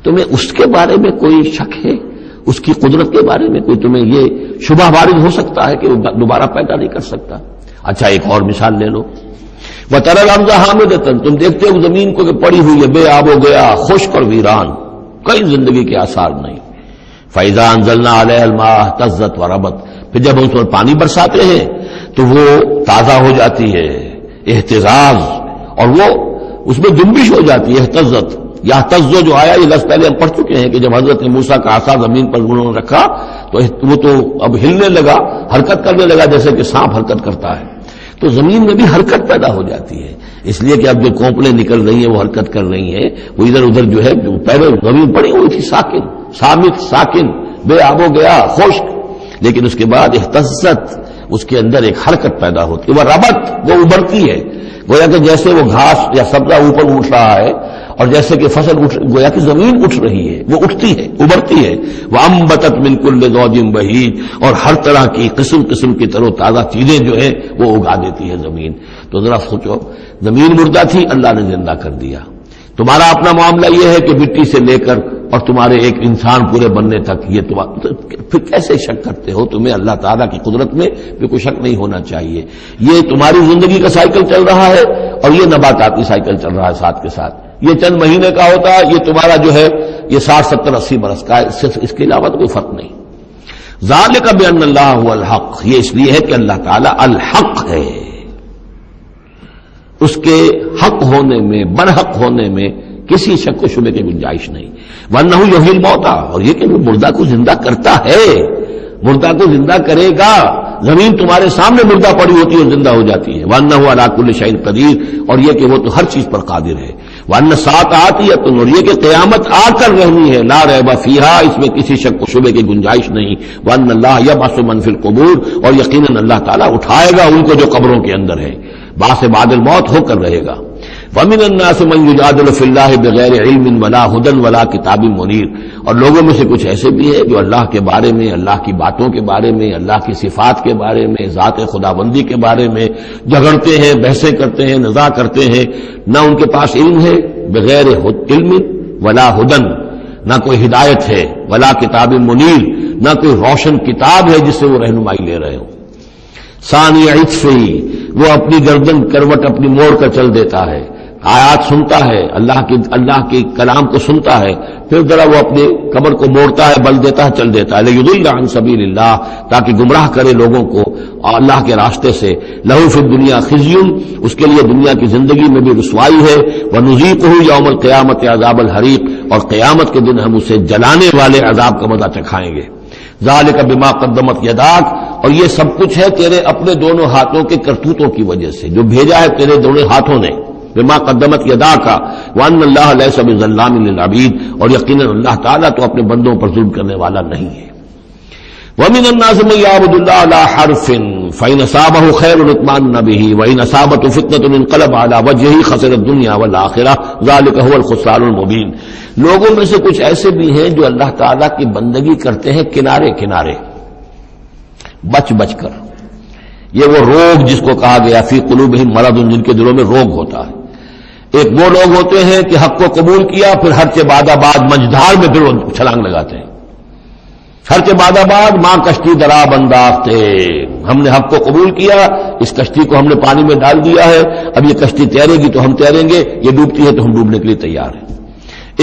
تمہیں اس کے بارے میں کوئی شک ہے؟ اس کی قدرت کے بارے میں کوئی تمہیں یہ شبہ وارد ہو سکتا ہے کہ وہ دوبارہ پیدا نہیں کر سکتا؟ اچھا ایک اور مثال لے لو، وتری الارض حامدۃ، تم دیکھتے ہو زمین کو کہ پڑی ہوئی ہے، بے آب ہو گیا، خشک اور ویران، کوئی زندگی کے آثار نہیں۔ فَإِذَا أَنزَلْنَا عَلَيْهَا الْمَاءَ اهْتَزَّتْ وَرَبَتْ، پھر جب ہم اس پر پانی برساتے ہیں تو وہ تازہ ہو جاتی ہے، اہتزاز، اور وہ اس میں جنبش ہو جاتی ہے، اہتزت۔ یا تزو جو آیا یہ لفظ پہلے ہم پڑھ چکے ہیں کہ جب حضرت موسیٰ کا عصا زمین پر انہوں نے رکھا تو وہ تو اب ہلنے لگا، حرکت کرنے لگا جیسے کہ سانپ حرکت کرتا ہے، تو زمین میں بھی حرکت پیدا ہو جاتی ہے، اس لیے کہ اب جو کونپلیں نکل رہی ہیں وہ حرکت کر رہی ہیں، وہ ادھر ادھر جو ہے پہلے زمین پڑی ہوئی تھی ساکن، صامت ساکن، بے آب ہو گیا، خشک، لیکن اس کے بعد اہتزت، اس کے اندر ایک حرکت پیدا ہوتی ہے، وہ ربت، وہ ابھرتی ہے، گویا کہ جیسے وہ گھاس یا سبزہ اوپر اٹھ رہا ہے، اور جیسے کہ فصل گویا کہ زمین اٹھ رہی ہے، وہ اٹھتی ہے، ابھرتی ہے، وَأَنبَتَتْ مِن كُلِّ زَوْجٍ بَهِيجٍ، اور ہر طرح کی قسم قسم کی تر و تازہ چیزیں جو ہیں وہ اگا دیتی ہے زمین۔ تو ذرا سوچو، زمین مردہ تھی، اللہ نے زندہ کر دیا۔ تمہارا اپنا معاملہ یہ ہے کہ مٹی سے لے کر اور تمہارے ایک انسان پورے بننے تک یہ پھر کیسے شک کرتے ہو؟ تمہیں اللہ تعالیٰ کی قدرت میں بھی کوئی شک نہیں ہونا چاہیے۔ یہ تمہاری زندگی کا سائیکل چل رہا ہے اور یہ نباتاتی سائیکل چل رہا ہے ساتھ کے ساتھ، یہ چند مہینے کا ہوتا ہے، یہ تمہارا جو ہے یہ 60 70 80 برس کا ہے، اس کے علاوہ تو کوئی فرق نہیں۔ ذالک بأن اللہ هو الحق، یہ اس لیے ہے کہ اللہ تعالیٰ الحق ہے، اس کے حق ہونے میں، برحق ہونے میں کسی شک و شبے کی گنجائش نہیں۔ وَأَنَّهُ يُحْيِي الْمَوْتَىٰ، اور یہ کہ وہ مردہ کو زندہ کرتا ہے، مردہ کو زندہ کرے گا۔ زمین تمہارے سامنے مردہ پڑی ہوتی ہے اور زندہ ہو جاتی ہے۔ وَأَنَّهُ عَلَىٰ كُلِّ شَيْءٍ قَدِيرٌ، اور یہ کہ وہ تو ہر چیز پر قادر ہے۔ وَأَنَّ السَّاعَةَ آتِيَةٌ، اور یہ کہ قیامت آ کر رہنی ہے، لَا رَيْبَ فِيهَا، اس میں کسی شک و شبے کی گنجائش نہیں۔ وَأَنَّ اللَّهَ يَبْعَثُ مَن فِي الْقُبُورِ، اور یقیناً اللہ تعالیٰ اٹھائے گا ان کو جو قبروں کے اندر ہے، بعث بعد الموت ہو کر رہے گا۔ وَمِنَ النَّاسِ مَن يُجَادِلُ فِي اللَّهِ بِغَيْرِ عِلْمٍ وَلَا هُدًى وَلَا كِتَابٍ مُنِيرٍ، اور لوگوں میں سے کچھ ایسے بھی ہیں جو اللہ کے بارے میں، اللہ کی باتوں کے بارے میں، اللہ کی صفات کے بارے میں، ذات خداوندی کے بارے میں جھگڑتے ہیں، بحثیں کرتے ہیں، نزاع کرتے ہیں، نہ ان کے پاس علم ہے، بغیر علم ولا ہدن، نہ کوئی ہدایت ہے، ولا کتاب منیر، نہ کوئی روشن کتاب ہے جس سے وہ رہنمائی لے رہے ہوں۔ ثانی عطفی، وہ اپنی گردن کروٹ اپنی موڑ کر چل دیتا ہے، آیات سنتا ہے، اللہ کے کلام کو سنتا ہے، پھر ذرا وہ اپنے کمر کو موڑتا ہے، بل دیتا ہے، چل دیتا ہے، لیضل عن سبیل اللہ، تاکہ گمراہ کرے لوگوں کو اللہ کے راستے سے۔ لہ فی الدنیا خزی، اس کے لیے دنیا کی زندگی میں بھی رسوائی ہے، ونذیقہ یوم القیامت عذاب الحریق، اور قیامت کے دن ہم اسے جلانے والے عذاب کا مزہ چکھائیں گے۔ ذالک بما قدمت یداک، اور یہ سب کچھ ہے تیرے اپنے دونوں ہاتھوں کے کرتوتوں کی وجہ سے، جو بھیجا ہے تیرے دونوں ہاتھوں نے، بما قدمت یداک، وان اللہ لیس بظلام للعبید، اور یقیناً اللہ تعالیٰ تو اپنے بندوں پر ظلم کرنے والا نہیں ہے۔ ومن الناس من يعبد الله على حرف فإن أصابه خير اطمأن به وإن أصابته فتنة انقلب على وجهه خسر الدنيا والآخرة ذلك هو الخسران المبين۔ لوگوں میں سے کچھ ایسے بھی ہیں جو اللہ تعالیٰ کی بندگی کرتے ہیں کنارے کنارے، بچ بچ کر۔ یہ وہ روگ جس کو کہا گیا فی قلوبہم مرض، جن کے دلوں میں روگ ہوتا ہے۔ ایک وہ لوگ ہوتے ہیں کہ حق کو قبول کیا، پھر ہر کے بعد منجدھار میں پھر وہ چھلانگ لگاتے ہیں۔ ہر کے بعد ماں کشتی دراب انداختے، ہم نے حق کو قبول کیا، اس کشتی کو ہم نے پانی میں ڈال دیا ہے، اب یہ کشتی تیرے گی تو ہم تیریں گے، یہ ڈوبتی ہے تو ہم ڈوبنے کے لیے تیار ہیں۔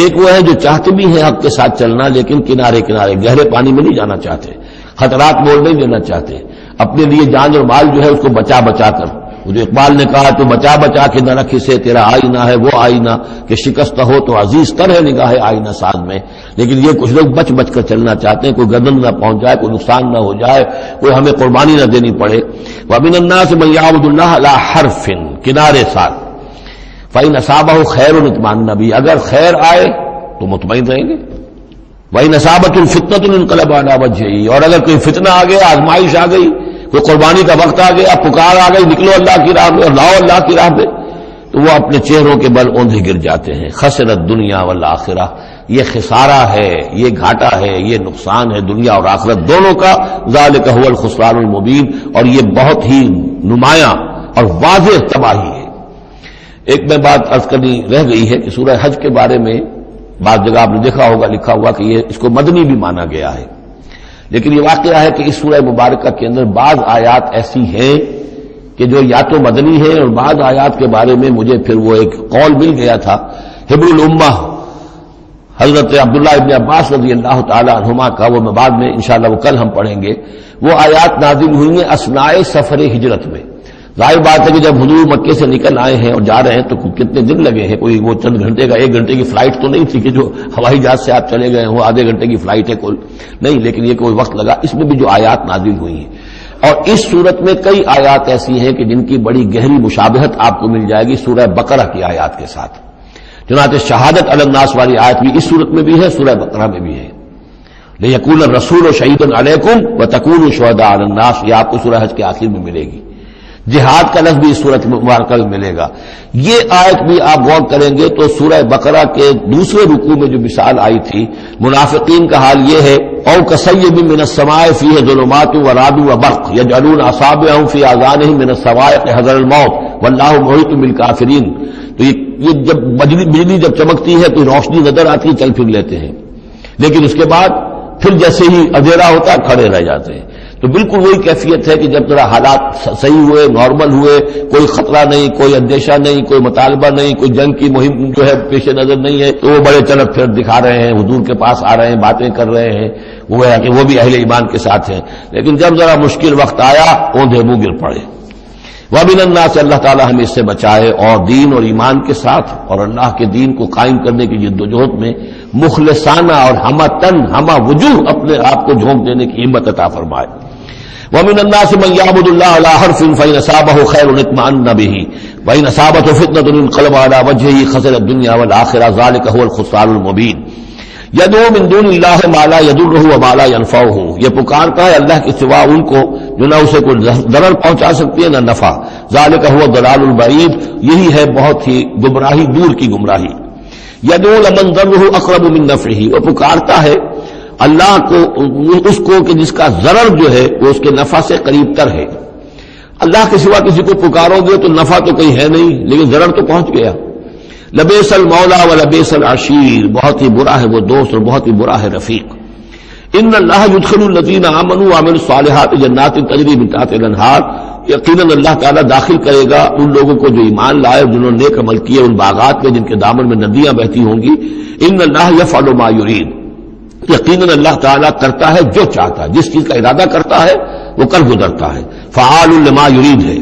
ایک وہ ہے جو چاہتے بھی ہیں حق کے ساتھ چلنا، لیکن کنارے کنارے گہرے پانی میں نہیں جانا چاہتے، خطرات مول نہیں لینا چاہتے، اپنے لیے جان اور مال جو ہے اس کو بچا بچا کر۔ جو اقبال نے کہا تو بچا بچا کے نہ رکھ سے تیرا آئینہ ہے وہ آئینہ کہ شکست ہو تو عزیز تر ہے نگاہ آئینہ ساز میں۔ لیکن یہ کچھ لوگ بچ بچ کر چلنا چاہتے ہیں، کوئی گردن نہ پہنچ جائے، کوئی نقصان نہ ہو جائے، کوئی ہمیں قربانی نہ دینی پڑے۔ وَمِنَ النَّاسِ مَن يَعْبُدُ اللَّهَ عَلَى حَرْفٍ، کنارے ساتھ، فَإِنْ أَصَابَهُ خَيْرٌ اطْمَأَنَّ بِهِ، اگر خیر آئے تو مطمئن رہیں گے۔ وَإِنْ أَصَابَتْهُ فِتْنَةٌ انقلب عَلَى وَجْهِهِ، اور اگر کوئی فتنہ آ گیا، آزمائش آ گئی، کوئی قربانی کا وقت آ گیا، پکار آ گئی، نکلو اللہ کی راہ میں اور لاؤ اللہ کی راہ میں، تو وہ اپنے چہروں کے بل اوندھے گر جاتے ہیں۔ خسرت دنیا والآخرہ، یہ خسارہ ہے، یہ گھاٹا ہے، یہ نقصان ہے دنیا اور آخرت دونوں کا۔ ذالک هو الخسران المبین، اور یہ بہت ہی نمایاں اور واضح تباہی ہے۔ ایک میں بات عرض کرنی رہ گئی ہے کہ سورہ حج کے بارے میں بعض جگہ آپ نے دیکھا ہوگا لکھا ہوا کہ یہ اس کو مدنی بھی مانا گیا ہے، لیکن یہ واقعہ ہے کہ اس سورہ مبارکہ کے اندر بعض آیات ایسی ہیں کہ جو یا تو مدنی ہیں، اور بعض آیات کے بارے میں مجھے پھر وہ ایک قول مل گیا تھا حبر الامہ حضرت عبداللہ ابن عباس رضی اللہ تعالی عنہما کا، وہ میں بعد میں انشاءاللہ وہ کل ہم پڑھیں گے۔ وہ آیات نازل ہوئی ہیں اثناء سفر ہجرت میں۔ ظاہر بات ہے کہ جب حضور مکے سے نکل آئے ہیں اور جا رہے ہیں تو کتنے دن لگے ہیں، کوئی وہ چند گھنٹے کا، 1 گھنٹے کی فلائٹ تو نہیں تھی کہ جو ہوائی جہاز سے آپ چلے گئے ہوں، آدھے گھنٹے کی فلائٹ ہے کل نہیں، لیکن یہ کوئی وقت لگا۔ اس میں بھی جو آیات نازل ہوئی ہیں، اور اس صورت میں کئی آیات ایسی ہیں کہ جن کی بڑی گہری مشابہت آپ کو مل جائے گی سورہ بقرہ کی آیات کے ساتھ۔ چنانچہ شہادت علی الناس والی آیت بھی اس صورت میں بھی ہے، سورہ بقرہ میں بھی ہے۔ لیکون الرسول شہید علیکم وتکونوا شہداء علی الناس، یہ آپ کو سورہ حج کے آخر میں ملے گی۔ جہاد کا لفظ بھی اس صورت مبارکہ میں ملے گا۔ یہ آیت بھی آپ غور کریں گے تو سورہ بقرہ کے دوسرے رکوع میں جو مثال آئی تھی منافقین کا حال یہ ہے، او کصیب من السماء فیہ ظلمات ورعد وبرق یجعلون اصابعهم فی آذانهم من الصواعق حذر الموت واللہ محیط بالکافرین۔ تو یہ جب بجلی جب چمکتی ہے تو روشنی نظر آتی ہے، چل پھر لیتے ہیں، لیکن اس کے بعد پھر جیسے ہی اندھیرا ہوتا ہے کھڑے رہ جاتے ہیں۔ تو بالکل وہی کیفیت ہے کہ جب ذرا حالات صحیح ہوئے، نارمل ہوئے، کوئی خطرہ نہیں، کوئی اندیشہ نہیں، کوئی مطالبہ نہیں، کوئی جنگ کی مہم جو ہے پیش نظر نہیں ہے، تو وہ بڑے چلک پھر دکھا رہے ہیں، حضور کے پاس آ رہے ہیں، باتیں کر رہے ہیں، وہ ہے کہ وہ بھی اہل ایمان کے ساتھ ہیں۔ لیکن جب ذرا مشکل وقت آیا اوندھے منہ گر پڑے۔ وَمِنَ النَّاسِ، اللہ تعالی ہمیں اس سے بچائے، اور دین اور ایمان کے ساتھ اور اللہ کے دین کو قائم کرنے کی جدوجہد میں مخلصانہ اور ہمہ وجوہ اپنے آپ کو جھونک دینے کی ہمت عطا فرمائے۔ وَمِنَ النَّاسِ مَن يَعْبُدُ اللَّهَ عَلَى حَرْفٍ فَإِنْ أَصَابَهُ خَيْرٌ اطْمَأَنَّ بِهِ وَإِنْ أَصَابَتْهُ فِتْنَةٌ انقلب على وجهه خسر الدنيا والآخرة ذلك هو الخسران المبين۔ يدعو من دون الله ما لا يضره وما لا ينفعه، یہ پکارتا ہے اللہ کے سوا ان کو جو نہ اسے کوئی ضرر پہنچا سکتی ہے نہ نفع۔ ذالک هو الضلال البعید، یہی ہے بہت ہی گمراہی دور کی گمراہی۔ یدعو لمن ضره اقرب من نفعه، وہ پکارتا ہے اللہ کو اس کو کہ جس کا ضرر جو ہے وہ اس کے نفع سے قریب تر ہے۔ اللہ کے سوا کسی کو پکارو گے تو نفع تو کوئی ہے نہیں، لیکن ضرر تو پہنچ گیا۔ لبئس المولا ولبئس العشیر، بہت ہی برا ہے وہ دوست اور بہت ہی برا ہے رفیق۔ ان اللہ يدخل الذین آمنوا وعملوا الصالحات جنات تجری من تحتها الانہار، یقیناً اللہ تعالیٰ داخل کرے گا ان لوگوں کو جو ایمان لائے اور جنہوں نے نیک عمل کیے ان باغات میں جن کے دامن میں ندیاں بہتی ہوں گی۔ ان اللہ یفعل ما یرید، یقیناً اللہ تعالیٰ کرتا ہے جو چاہتا ہے، جس چیز کا ارادہ کرتا ہے وہ کر گزرتا ہے، فعال لما یرید ہے۔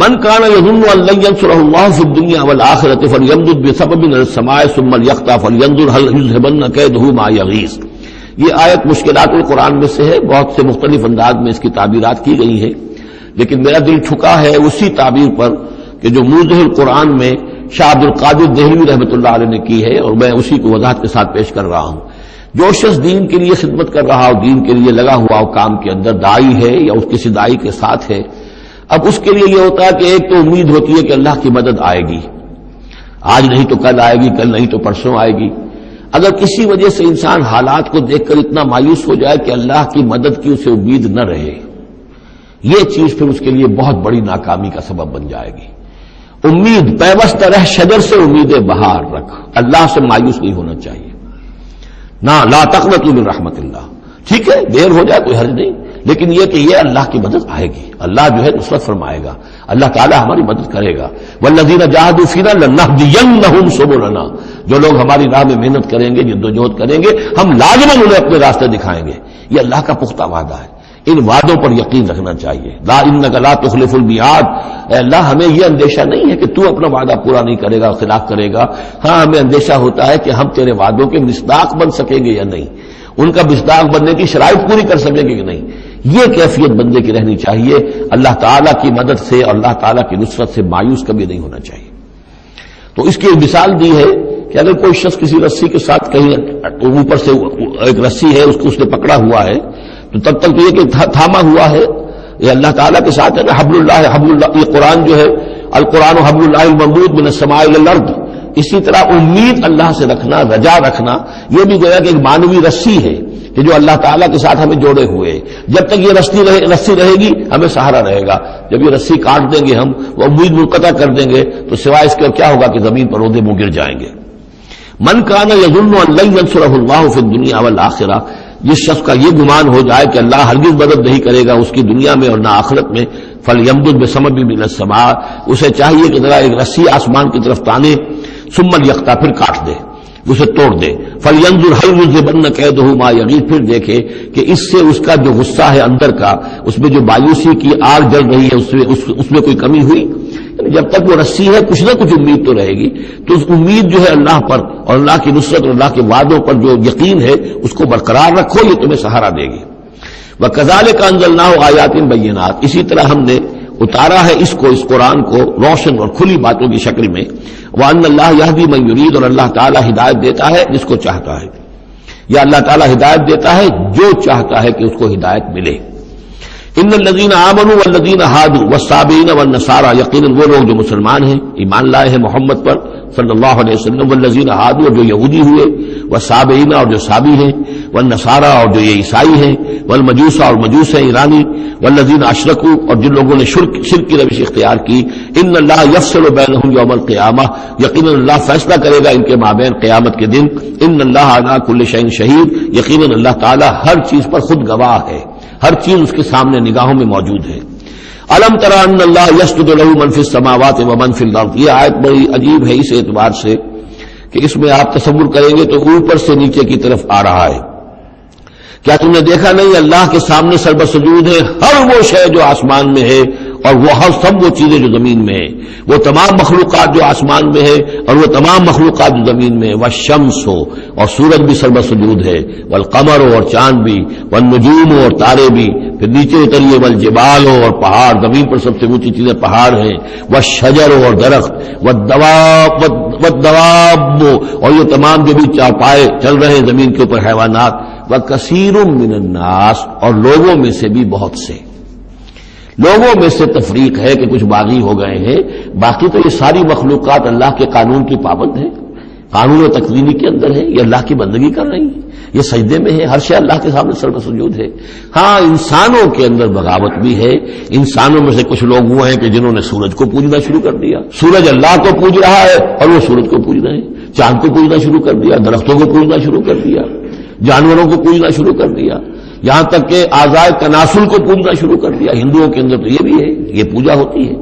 من کان یظن ان لن ینصرہ اللہ فی الدنیا والآخرۃ فلیمدد بسبب من السماء ثم لیقطع فلینظر هل یذهبن کیدہ ما یغیظ۔ یہ آیت مشکلات القرآن میں سے ہے، بہت سے مختلف انداز میں اس کی تعبیرات کی گئی ہیں، لیکن میرا دل جھکا ہے اسی تعبیر پر کہ جو موضح القرآن میں شاہ عبد القادر دہلوی رحمۃ اللہ علیہ نے کی ہے، اور میں اسی کو وضاحت کے ساتھ پیش کر رہا ہوں۔ جو شخص دین کے لیے خدمت کر رہا ہو، دین کے لیے لگا ہوا ہو کام کے اندر، داعی ہے یا اس کسی داعی کے ساتھ ہے، اب اس کے لیے یہ ہوتا ہے کہ ایک تو امید ہوتی ہے کہ اللہ کی مدد آئے گی، آج نہیں تو کل آئے گی، کل نہیں تو پرسوں آئے گی۔ اگر کسی وجہ سے انسان حالات کو دیکھ کر اتنا مایوس ہو جائے کہ اللہ کی مدد کی اسے امید نہ رہے، یہ چیز پھر اس کے لیے بہت بڑی ناکامی کا سبب بن جائے گی۔ امید پیوست رہ شجر سے امید بہار رکھ، اللہ سے مایوس نہیں ہونا چاہیے۔ نہ لا تقنطوا من رحمت اللہ، ٹھیک ہے دیر ہو جائے کوئی حرج نہیں، لیکن یہ کہ یہ اللہ کی مدد آئے گی، اللہ جو ہے نصرت فرمائے گا، اللہ تعالی ہماری مدد کرے گا۔ والذین جاہدوا فینا لنہدینہم سبلنا، جو لوگ ہماری راہ میں محنت کریں گے، جدوجہد کریں گے، ہم لازماً انہیں اپنے راستے دکھائیں گے۔ یہ اللہ کا پختہ وعدہ ہے، ان وعدوں پر یقین رکھنا چاہیے۔ لا انک لا تخلف المیعاد، اے اللہ ہمیں یہ اندیشہ نہیں ہے کہ تو اپنا وعدہ پورا نہیں کرے گا، خلاف کرے گا، ہاں ہمیں اندیشہ ہوتا ہے کہ ہم تیرے وعدوں کے مصداق بن سکیں گے یا نہیں، ان کا مصداق بننے کی شرائط پوری کر سکیں گے کہ نہیں۔ یہ کیفیت بندے کی رہنی چاہیے، اللہ تعالیٰ کی مدد سے اور اللہ تعالیٰ کی نصرت سے مایوس کبھی نہیں ہونا چاہیے۔ تو اس کی ایک مثال دی ہے کہ اگر کوئی شخص کسی رسی کے ساتھ کہیں اوپر سے ایک رسی ہے اس کو اس نے پکڑا ہوا ہے، تو تب تک تو یہ کہ تھاما ہوا ہے، یہ اللہ تعالیٰ کے ساتھ ہے نا، حبل اللہ، یہ قرآن جو ہے القرآن حبل اللہ الممدود من السماء الى الارض، اسی طرح امید اللہ سے رکھنا، رجا رکھنا، یہ بھی گویا کہ ایک مانوی رسی ہے کہ جو اللہ تعالیٰ کے ساتھ ہمیں جوڑے ہوئے ہیں۔ جب تک یہ رسی رہے گی ہمیں سہارا رہے گا، جب یہ رسی کاٹ دیں گے ہم، وہ امید منقطع کر دیں گے، تو سوائے اس کے کیا ہوگا کہ زمین پر اودے منہ گر جائیں گے۔ من کان یظن ان لن ینصرہ اللہ فی الدنیا والآخرہ، جس شخص کا یہ گمان ہو جائے کہ اللہ ہرگز مدد نہیں کرے گا اس کی دنیا میں اور نہ آخرت میں، فلیمدد بسبب من السماء، اسے چاہیے کہ ذرا ایک رسی آسمان کی طرف تانے، ثم لیقطع، پھر کاٹ دے، اسے توڑ دے، فلینظر هل یذهبن کیدہ ما یغیظ، پھر دیکھے کہ اس سے اس کا جو غصہ ہے اندر کا، اس میں جو مایوسی کی آگ جل رہی ہے اس میں کوئی کمی ہوئی۔ جب تک وہ رسی ہے کچھ نہ کچھ امید تو رہے گی، تو اس امید جو ہے اللہ پر اور اللہ کی نصرت اور اللہ کے وعدوں پر جو یقین ہے اس کو برقرار رکھو، یہ تمہیں سہارا دے گی۔ وَكَذَلِكَ أَنزَلْنَاهُ آيَاتٍ بَيِّنَاتٍ، اسی طرح ہم نے اتارا ہے اس قرآن کو روشن اور کھلی باتوں کی شکل میں۔ وَأَنَّ اللَّهَ يَهْدِي مَن يُرِيدُ، اور اللہ تعالیٰ ہدایت دیتا ہے جس کو چاہتا ہے، یا اللہ تعالیٰ ہدایت دیتا ہے جو چاہتا ہے کہ اس کو ہدایت ملے۔ ان الذین آمنوا والذین ہادوا والصابئین والنصارى، یقیناً وہ لوگ جو مسلمان ہیں، ایمان لائے ہیں محمد پر صلی اللہ علیہ وسلم، والذین ہادوا، اور جو یہودی ہوئے، والصابئین، اور جو صابی ہیں، والنصارى، اور جو یہ عیسائی ہیں، والمجوس، اور مجوس ہیں ایرانی، والذین اشرکوا، اور جن لوگوں نے شرک کی روش اختیار کی، ان اللہ یفصل بینہم یوم القیامہ، یقیناً اللہ فیصلہ کرے گا ان کے مابین قیامت کے دن۔ ان اللہ علی کل شیء شہید، یقیناً اللہ تعالی ہر چیز پر خود گواہ ہے، ہر چیز اس کے سامنے نگاہوں میں موجود ہے۔ الم تر ان اللہ یسجد له من فی السماوات ومن فی الارض، یہ آیت بڑی عجیب ہے اس اعتبار سے کہ اس میں آپ تصور کریں گے تو اوپر سے نیچے کی طرف آ رہا ہے۔ کیا تم نے دیکھا نہیں اللہ کے سامنے سربسجود ہے ہر وہ شے جو آسمان میں ہے اور وہ ہر سب وہ چیزیں جو زمین میں ہیں، وہ تمام مخلوقات جو آسمان میں ہے اور وہ تمام مخلوقات جو زمین میں ہے، والشمس ہو، اور سورج بھی سربسجود ہے، والقمر ہو، اور چاند بھی، والنجوم ہو، اور تارے بھی، پھر نیچے اتریے، والجبال ہو، اور پہاڑ، زمین پر سب سے اونچی چیزیں پہاڑ ہیں، والشجر ہو، اور درخت، والدواب ہو، اور یہ تمام جو بھی چارپائے چل رہے ہیں زمین کے اوپر حیوانات، وَكَثِيرٌ مِّنَ النَّاسِ، اور لوگوں میں سے بھی بہت سے۔ لوگوں میں سے تفریق ہے کہ کچھ باغی ہو گئے ہیں، باقی تو یہ ساری مخلوقات اللہ کے قانون کی پابند ہیں، قانون و تقدیری کے اندر ہے، یہ اللہ کی بندگی کر رہی ہیں، یہ سجدے میں ہے، ہر شے اللہ کے سامنے سر سجود ہے۔ ہاں انسانوں کے اندر بغاوت بھی ہے، انسانوں میں سے کچھ لوگ وہ ہیں کہ جنہوں نے سورج کو پوجنا شروع کر دیا، سورج اللہ کو پوج رہا ہے اور وہ سورج کو پوج رہے ہیں، چاند کو پوجنا شروع کر دیا، درختوں کو پوجنا شروع کر دیا، جانوروں کو پوجنا شروع کر دیا، یہاں تک کہ اعضائے تناسل کو پوجنا شروع کر دیا۔ ہندوؤں کے اندر تو یہ بھی ہے، یہ پوجا ہوتی ہے۔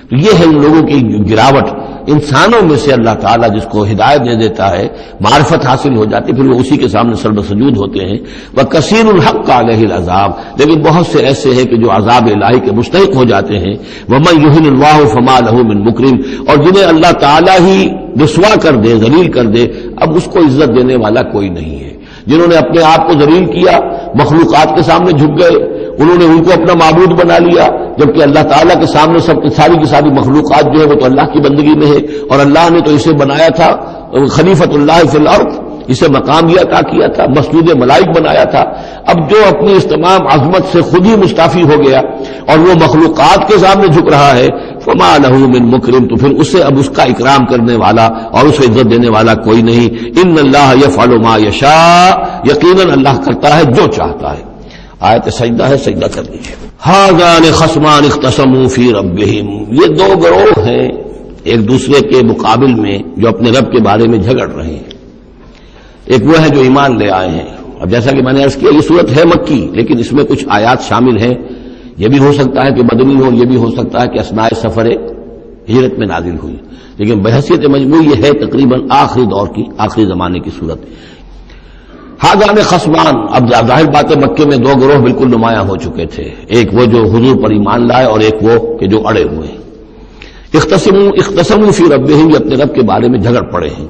تو یہ ہے ان لوگوں کی گراوٹ۔ انسانوں میں سے اللہ تعالیٰ جس کو ہدایت دے دیتا ہے، معرفت حاصل ہو جاتی، پھر وہ اسی کے سامنے سر سجود ہوتے ہیں۔ وَكَثِيرٌ حَقَّ عَلَيْهِ الْعَذَابُ، لیکن بہت سے ایسے ہیں کہ جو عذاب الہی کے مستحق ہو جاتے ہیں۔ وَمَن يُهِنِ اللَّهُ فَمَا لَهُ مِن مُكْرِمٍ، اور جنہیں اللہ تعالیٰ ہی رسوا کر دے، ذلیل کر دے، اب اس کو عزت دینے والا کوئی نہیں ہے۔ جنہوں نے اپنے آپ کو ذلیل کیا، مخلوقات کے سامنے جھک گئے، انہوں نے ان کو اپنا معبود بنا لیا، جبکہ اللہ تعالیٰ کے سامنے سب کی ساری مخلوقات جو ہے وہ تو اللہ کی بندگی میں ہے، اور اللہ نے تو اسے بنایا تھا خلیفۃ اللہ فی الارض، اسے مقام یہ عطا کیا تھا، مسجود ملائک بنایا تھا۔ اب جو اپنی اس تمام عظمت سے خود ہی مستعفی ہو گیا اور وہ مخلوقات کے سامنے جھک رہا ہے، فما لہ من مکرم، تو پھر اسے اب اس کا اکرام کرنے والا اور اسے عزت دینے والا کوئی نہیں۔ ان اللہ یفعل ما یشاء، یقیناً اللہ کرتا ہے جو چاہتا ہے۔ آیت سجدہ ہے، سجدہ کر لیجیے۔ ھذان خصمان اختصموا فی ربہم، یہ دو گروہ ہیں ایک دوسرے کے مقابل میں جو اپنے رب کے بارے میں جھگڑ رہے ہیں۔ ایک وہ ہے جو ایمان لے آئے ہیں، اب جیسا کہ میں نے عرض کیا یہ صورت ہے مکی، لیکن اس میں کچھ آیات شامل ہیں، یہ بھی ہو سکتا ہے کہ مدنی ہو، یہ بھی ہو سکتا ہے کہ اثناء سفر ہجرت میں نازل ہوئی، لیکن بحیثیت مجموع یہ ہے تقریباً آخری دور کی، آخری زمانے کی صورت۔ ھذان خصمان، اب ظاہر بات ہے مکے میں دو گروہ بالکل نمایاں ہو چکے تھے، ایک وہ جو حضور پر ایمان لائے اور ایک وہ کہ جو اڑے ہوئے ہیں۔ اختصموا فی ربہم، یہ اپنے رب کے بارے میں جھگڑ پڑے ہیں۔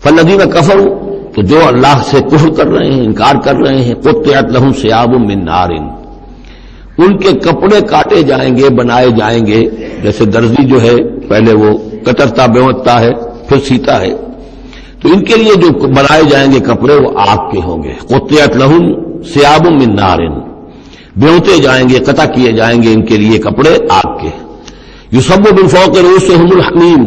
فالذین کفروا، تو جو اللہ سے کفر کر رہے ہیں، انکار کر رہے ہیں، قطعت لہم ثیاب من نار، ان کے کپڑے کاٹے جائیں گے، بنائے جائیں گے، جیسے درزی جو ہے پہلے وہ کترتا بیوتتا ہے پھر سیتا ہے، تو ان کے لیے جو بنائے جائیں گے کپڑے وہ آگ کے ہوں گے۔ قطعت لہم ثیاب من نار، بیوتے جائیں گے، قطع کیے جائیں گے ان کے لیے کپڑے آگ کے۔ یصب من فوق رؤوسہم الحمیم،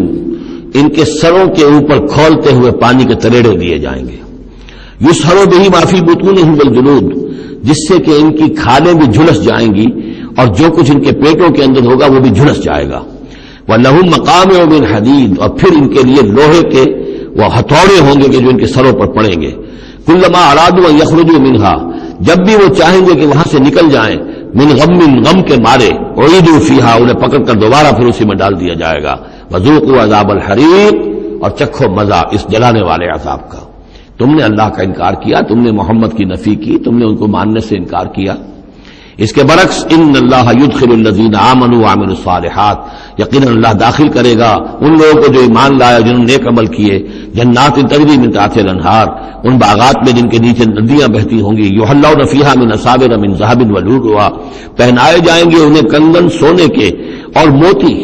ان کے سروں کے اوپر کھولتے ہوئے پانی کے تریڑے دیے جائیں گے۔ یسحر بہ ما فی بطونہم والجلود، جس سے کہ ان کی کھالیں بھی جھلس جائیں گی اور جو کچھ ان کے پیٹوں کے اندر ہوگا وہ بھی جھلس جائے گا۔ وَلَهُم مَّقَامِعُ مِنْ حَدِيدٍ، اور پھر ان کے لیے لوہے کے وہ ہتھوڑے ہوں گے کہ جو ان کے سروں پر پڑیں گے۔ كُلَّمَا أَرَادُوا أَن يَخْرُجُوا مِنْهَا، جب بھی وہ چاہیں گے کہ وہاں سے نکل جائیں، من غم کے مارے، اعیدوا فیہا، انہیں پکڑ کر دوبارہ پھر اسی میں ڈال دیا جائے گا۔ وذوقوا عذاب الحریق، اور چکھو مزہ اس جلانے والے عذاب کا۔ تم نے اللہ کا انکار کیا، تم نے محمد کی نفی کی، تم نے ان کو ماننے سے انکار کیا۔ اس کے برعکس ان اللہ یدخل الذین آمنوا وعملوا الصالحات، یقیناً اللہ داخل کرے گا ان لوگوں کو جو ایمان لایا، جنہوں نے نیک عمل کیے، جنات تجری من تحتها الانہار، ان باغات میں جن کے نیچے ندیاں بہتی ہوں گی، یحلون فیہا من اساور من ذهب ولؤلؤا، پہنائے جائیں گے انہیں کنگن سونے کے اور موتی،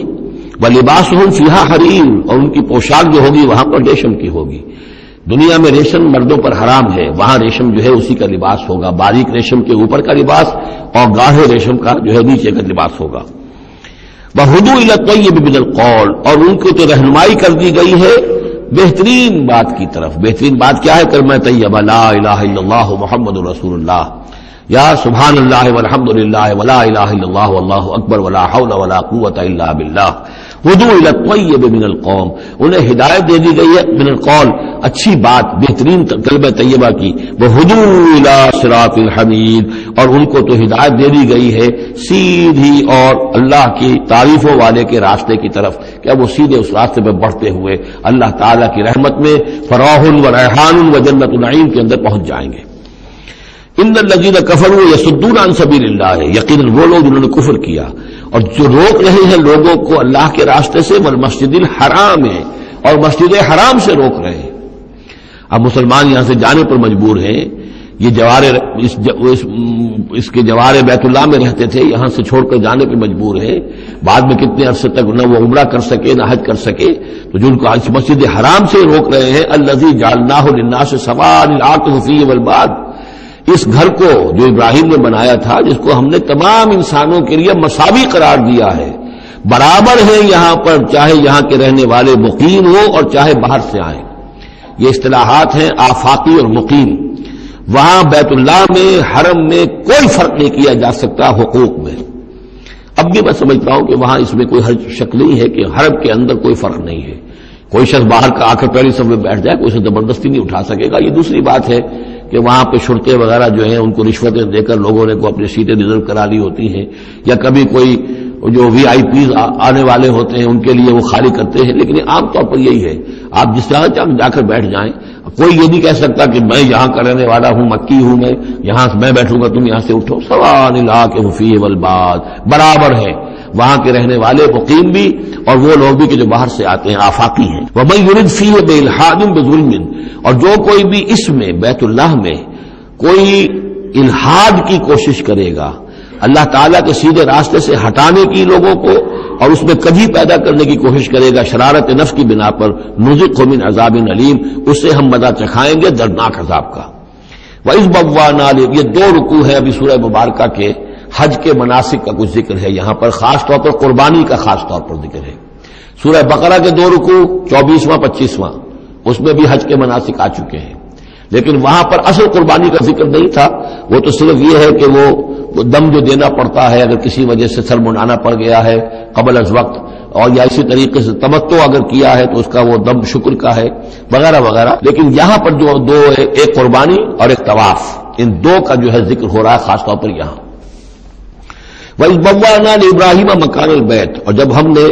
ولباسہم فیہا حریر، اور ان کی پوشاک جو ہوگی وہاں پر ریشم کی ہوگی۔ دنیا میں ریشم مردوں پر حرام ہے، وہاں ریشم جو ہے اسی کا لباس ہوگا، باریک ریشم کے اوپر کا لباس اور گاڑھے ریشم کا جو ہے نیچے کا لباس ہوگا۔ وَهُدُوا إِلَى الطَّيِّبِ مِنَ الْقَوْلِ، اور ان کو تو رہنمائی کر دی گئی ہے بہترین بات کی طرف۔ بہترین بات کیا ہے؟ کلمہ طیبہ، لا الہ الا اللہ محمد رسول اللہ، یا سبحان اللہ والحمد للہ ولا الہ الا اللہ واللہ اکبر ولا حول ولا قوۃ الا باللہ۔ ہدوا الی الطیب من القول، انہیں ہدایت دے دی گئی ہے من القول، اچھی بات، بہترین کلمہ طیبہ کی۔ وہدوا الی صراط الحمید، اور ان کو تو ہدایت دے دی گئی ہے سیدھی اور اللہ کی تعریفوں والے کے راستے کی طرف، کہ اب وہ سیدھے اس راستے پہ بڑھتے ہوئے اللہ تعالیٰ کی رحمت میں فراح و ریحان و جنت النعیم کے اندر پہنچ جائیں گے۔ ان الذین کفروا یصدون عن سبیل اللہ، یقیناً وہ لوگ جنہوں نے کفر کیا اور جو روک رہے ہیں لوگوں کو اللہ کے راستے سے، والمسجد الحرام ہے، اور مسجد حرام سے روک رہے ہیں۔ اب مسلمان یہاں سے جانے پر مجبور ہیں، یہ اس کے جوار بیت اللہ میں رہتے تھے، یہاں سے چھوڑ کر جانے پر مجبور ہیں، بعد میں کتنے عرصے تک نہ وہ عمرہ کر سکے نہ حج کر سکے، تو جن کو اس مسجد حرام سے روک رہے ہیں، الذی جعلناہ للناس سواء العاکف فیہ والباد، اس گھر کو جو ابراہیم نے بنایا تھا، جس کو ہم نے تمام انسانوں کے لیے مساوی قرار دیا ہے، برابر ہے یہاں پر، چاہے یہاں کے رہنے والے مقیم ہوں اور چاہے باہر سے آئیں. یہ اصطلاحات ہیں آفاقی اور مقیم. وہاں بیت اللہ میں، حرم میں کوئی فرق نہیں کیا جا سکتا حقوق میں. اب بھی میں سمجھتا ہوں کہ وہاں اس میں کوئی حرج شک نہیں ہے کہ حرم کے اندر کوئی فرق نہیں ہے. کوئی شخص باہر کا آ کر پہلی صف میں بیٹھ جائے، کوئی اسے زبردستی نہیں اٹھا سکے گا. یہ دوسری بات ہے کہ وہاں پہ شرطے وغیرہ جو ہیں ان کو رشوتیں دے کر لوگوں نے کو اپنی سیٹیں ریزرو کرا لی ہوتی ہیں، یا کبھی کوئی جو وی آئی پیز آنے والے ہوتے ہیں ان کے لیے وہ خالی کرتے ہیں. لیکن عام طور پر یہی ہے، آپ جس جگہ جا کر بیٹھ جائیں، کوئی یہ نہیں کہہ سکتا کہ میں یہاں کا رہنے والا ہوں، مکی ہوں، یہاں میں بیٹھوں گا تم یہاں سے اٹھو. سواء العاکف فیہ والباد، برابر ہے وہاں کے رہنے والے مقیم بھی اور وہ لوگ بھی کہ جو باہر سے آتے ہیں، آفاقی ہیں. وَمَن يُرِدْ فِيهِ بِإِلْحَادٍ بِظُلْمٍ، اور جو کوئی بھی اس میں بیت اللہ میں کوئی الحاد کی کوشش کرے گا، اللہ تعالیٰ کے سیدھے راستے سے ہٹانے کی لوگوں کو، اور اس میں کجی پیدا کرنے کی کوشش کرے گا شرارت نفس کی بنا پر، نُذِقْهُ مِنْ عَذَابٍ أَلِيمٍ، اس سے ہم مزہ چکھائیں گے دردناک عذاب کا. وَإِذْ بَوَّأْنَا، یہ دو رکوع ہے ابھی سورہ مبارکہ کے. حج کے مناسک کا کچھ ذکر ہے یہاں پر، خاص طور پر قربانی کا خاص طور پر ذکر ہے. سورہ بقرہ کے دو رکوع 24واں 25واں، اس میں بھی حج کے مناسک آ چکے ہیں، لیکن وہاں پر اصل قربانی کا ذکر نہیں تھا. وہ تو صرف یہ ہے کہ وہ دم جو دینا پڑتا ہے اگر کسی وجہ سے سر منڈانا پڑ گیا ہے قبل از وقت، اور یا اسی طریقے سے تمتع اگر کیا ہے تو اس کا وہ دم شکر کا ہے وغیرہ وغیرہ. لیکن یہاں پر جو دو ہے، ایک قربانی اور ایک طواف، ان دو کا جو ہے ذکر ہو رہا ہے خاص طور پر یہاں. وَإِذْ بَوَّأْنَا لِإِبْرَاهِيمَ مَكَانَ الْبَيْتِ، اور جب ہم نے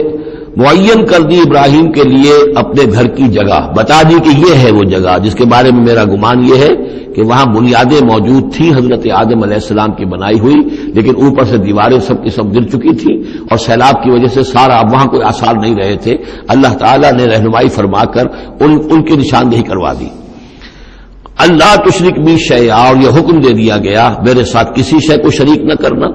معین کر دی ابراہیم کے لیے اپنے گھر کی جگہ، بتا دی کہ یہ ہے وہ جگہ جس کے بارے میں میرا گمان یہ ہے کہ وہاں بنیادیں موجود تھیں حضرت آدم علیہ السلام کی بنائی ہوئی، لیکن اوپر سے دیواریں سب کی سب گر چکی تھیں اور سیلاب کی وجہ سے سارا اب وہاں کوئی آثار نہیں رہے تھے. اللہ تعالیٰ نے رہنمائی فرما کر ان کی نشاندہی کروا دی. اللہ تشرک بی شیئا، اور یہ حکم دے دیا گیا میرے ساتھ کسی شے کو شریک نہ کرنا.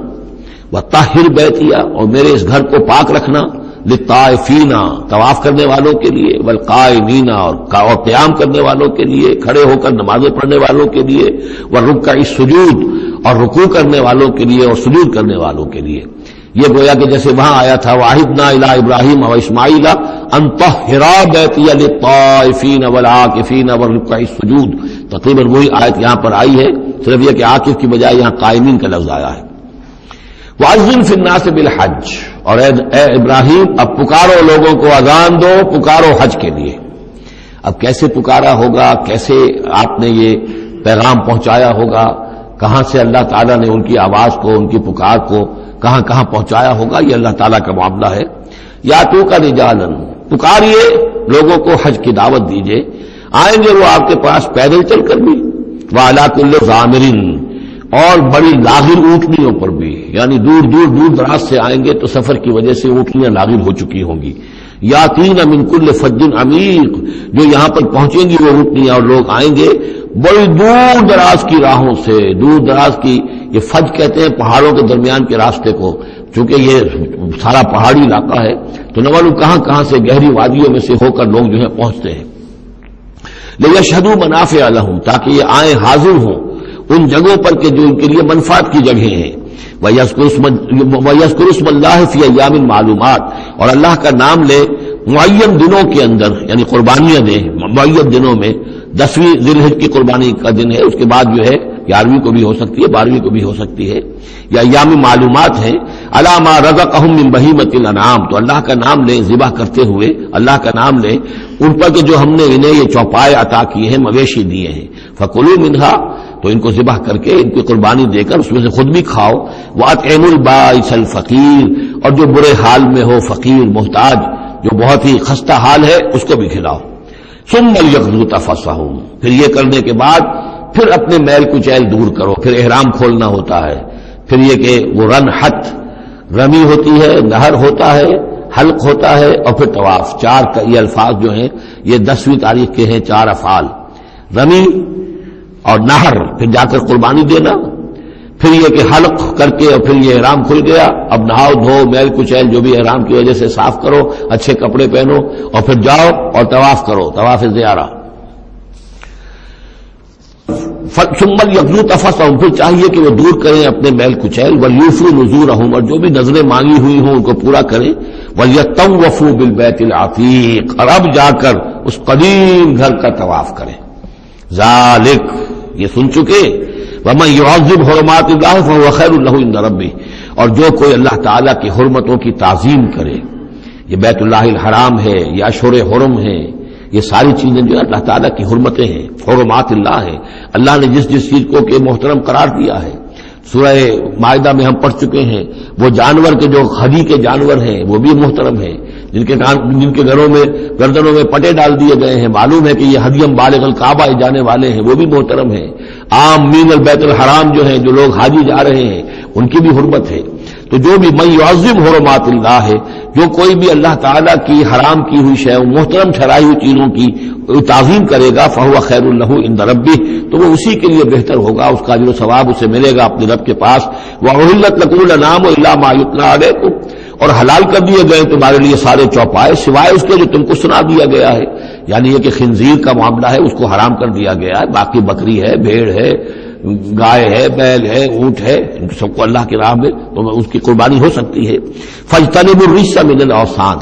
وطہر بیتیا، اور میرے اس گھر کو پاک رکھنا. للطائفین، طواف کرنے والوں کے لیے. والقائمین، اور قیام کرنے والوں کے لیے، کھڑے ہو کر نمازیں پڑھنے والوں کے لیے. والرکع السجود، اور رکوع کرنے والوں کے لیے اور سجود کرنے والوں کے لیے. یہ گویا کہ جیسے وہاں آیا تھا وَعَهِدْنَا إِلَىٰ إِبْرَاهِيمَ وَإِسْمَاعِيلَ أَن طَهِّرَا بَيْتِيَ لِلطَّائِفِينَ وَالْعَاكِفِينَ وَالرُّكَّعِ السُّجُودِ. تقریباً وہی آیت یہاں پر آئی ہے، صرف یہ کہ عاکف کی بجائے یہاں قائمین کا لفظ آیا ہے. وَأَذِّن فِي النَّاسِ بِالْحَجِّ، اور اے ابراہیم اب پکارو لوگوں کو، اذان دو، پکارو حج کے لیے. اب کیسے پکارا ہوگا، کیسے آپ نے یہ پیغام پہنچایا ہوگا، کہاں سے اللہ تعالیٰ نے ان کی آواز کو، ان کی پکار کو کہاں کہاں پہنچایا ہوگا، یہ اللہ تعالیٰ کا معاملہ ہے. یا تو کا رجالن، پکاریے لوگوں کو، حج کی دعوت دیجیے. آئیں گے وہ آپ کے پاس پیدل چل کر بھی، وعلی کل ضامر، اور بڑی لاغر اونٹنیوں پر بھی، یعنی دور دراز سے آئیں گے تو سفر کی وجہ سے اونٹنیاں لاغر ہو چکی ہوں گی. یاتین من کل فج عمیق، جو یہاں پر پہنچیں گی وہ اونٹنیاں اور لوگ آئیں گے بڑی دور دراز کی راہوں سے. دور دراز کی، یہ فج کہتے ہیں پہاڑوں کے درمیان کے راستے کو، چونکہ یہ سارا پہاڑی علاقہ ہے تو نہ معلوم کہاں سے گہری وادیوں میں سے ہو کر لوگ جو ہے پہنچتے ہیں. لیشہدوا منافع لہم، تاکہ یہ آئیں حاضر ہوں ان جگہوں پر کہ جو ان کے لیے منفعت کی جگہیں ہیں. وَيَذْكُرُ اسْمَ اللَّهِ فِي أَيَّامٍ مَّعْلُومَاتٍ، اور اللہ کا نام لے معین دنوں کے اندر، یعنی قربانیاں دیں معین دنوں میں. 10ویں ذی الحجہ کی قربانی کا دن ہے، اس کے بعد جو ہے 11ویں کو بھی ہو سکتی ہے، 12ویں کو بھی ہو سکتی ہے، یا ایام معلومات ہیں. عَلَىٰ مَا رَزَقَهُم مِّن بَهِیمَةِ الْأَنْعَامِ، تو اللہ کا نام لیں ذبح کرتے ہوئے، اللہ کا نام لیں ان پر کہ جو ہم نے انہیں یہ چوپائے عطا کیے ہیں، مویشی دیے ہیں. فَكُلُوا مِنْهَا، تو ان کو ذبح کر کے ان کی قربانی دے کر اس میں سے خود بھی کھاؤ. وَأَطْعِمُوا الْبَائِسَ الْفَقِيرَ، اور جو برے حال میں ہو، فقیر محتاج جو بہت ہی خستہ حال ہے، اس کو بھی کھلاؤ. ثُمَّ لْيَقْضُوا تَفَثَّهُمْ، پھر یہ کرنے کے بعد پھر اپنے میل کچیل دور کرو، پھر احرام کھولنا ہوتا ہے. پھر یہ کہ وہ رنحت، رمی ہوتی ہے، نہر ہوتا ہے، حلق ہوتا ہے، اور پھر طواف. 4 کا یہ الفاظ جو ہیں یہ 10ویں تاریخ کے ہیں 4 افعال، رمی اور نہر، پھر جا کر قربانی دینا، پھر یہ کہ حلق کر کے اور پھر یہ احرام کھل گیا. اب نہاؤ دھو، میل کچیل جو بھی احرام کی وجہ سے صاف کرو، اچھے کپڑے پہنو اور پھر جاؤ اور طواف کرو، طواف زیارہ. ثم یغضوا تفثهم، پھر چاہیے کہ وہ دور کریں اپنے میل کچیل، ولیوفوا نذورهم، اور جو بھی نذریں مانگی ہوئی ہوں ان کو پورا کریں، ولیطوفوا بالبیت العتیق، اور اب جا کر اس قدیم گھر کا طواف کریں۔ ذالک، یہ سن چکے، ومن يعظم حرمات اللہ فهو خیر له عند ربہ، اور جو کوئی اللہ تعالیٰ کی حرمتوں کی تعظیم کرے، یہ بیت اللہ الحرام ہے، یہ اشہر حرم ہے، یہ ساری چیزیں جو اللہ تعالیٰ کی حرمتیں ہیں، حرمات اللہ ہیں، اللہ نے جس جس چیز کو کہ محترم قرار دیا ہے۔ سورہ مائدہ میں ہم پڑھ چکے ہیں، وہ جانور کے جو خدی کے جانور ہیں وہ بھی محترم ہیں، جن کے گھروں میں گردنوں میں پٹے ڈال دیے گئے ہیں، معلوم ہے کہ یہ ہدیم بالغ الکعبہ جانے والے ہیں، وہ بھی محترم ہیں۔ عام مین البیت الحرام جو ہیں، جو لوگ حاجی جا رہے ہیں، ان کی بھی حرمت ہے۔ تو جو بھی من یعظم حرمات اللہ ہے، جو کوئی بھی اللہ تعالیٰ کی حرام کی ہوئی شے، محترم ٹھہرائی ہوئی چیزوں کی تعظیم کرے گا، فہو خیر له عند ربہ، تو وہ اسی کے لیے بہتر ہوگا، اس کا اجر و ثواب اسے ملے گا اپنے رب کے پاس۔ وَأُحِلَّتْ لَكُمُ الْأَنْعَامُ إِلَّا مَا يُتْلَىٰ عَلَيْكُمْ، اور حلال کر دیے گئے تمہارے لیے سارے چوپائے سوائے اس کے جو تم کو سنا دیا گیا ہے، یعنی یہ کہ خنزیر کا معاملہ ہے اس کو حرام کر دیا گیا ہے، باقی بکری ہے، بھیڑ ہے، گائے ہے، بیل ہے، اونٹ ہے، ان سب کو اللہ کی راہ میں تو اس کی قربانی ہو سکتی ہے۔ فاجتنبوا الرجس من الاوثان،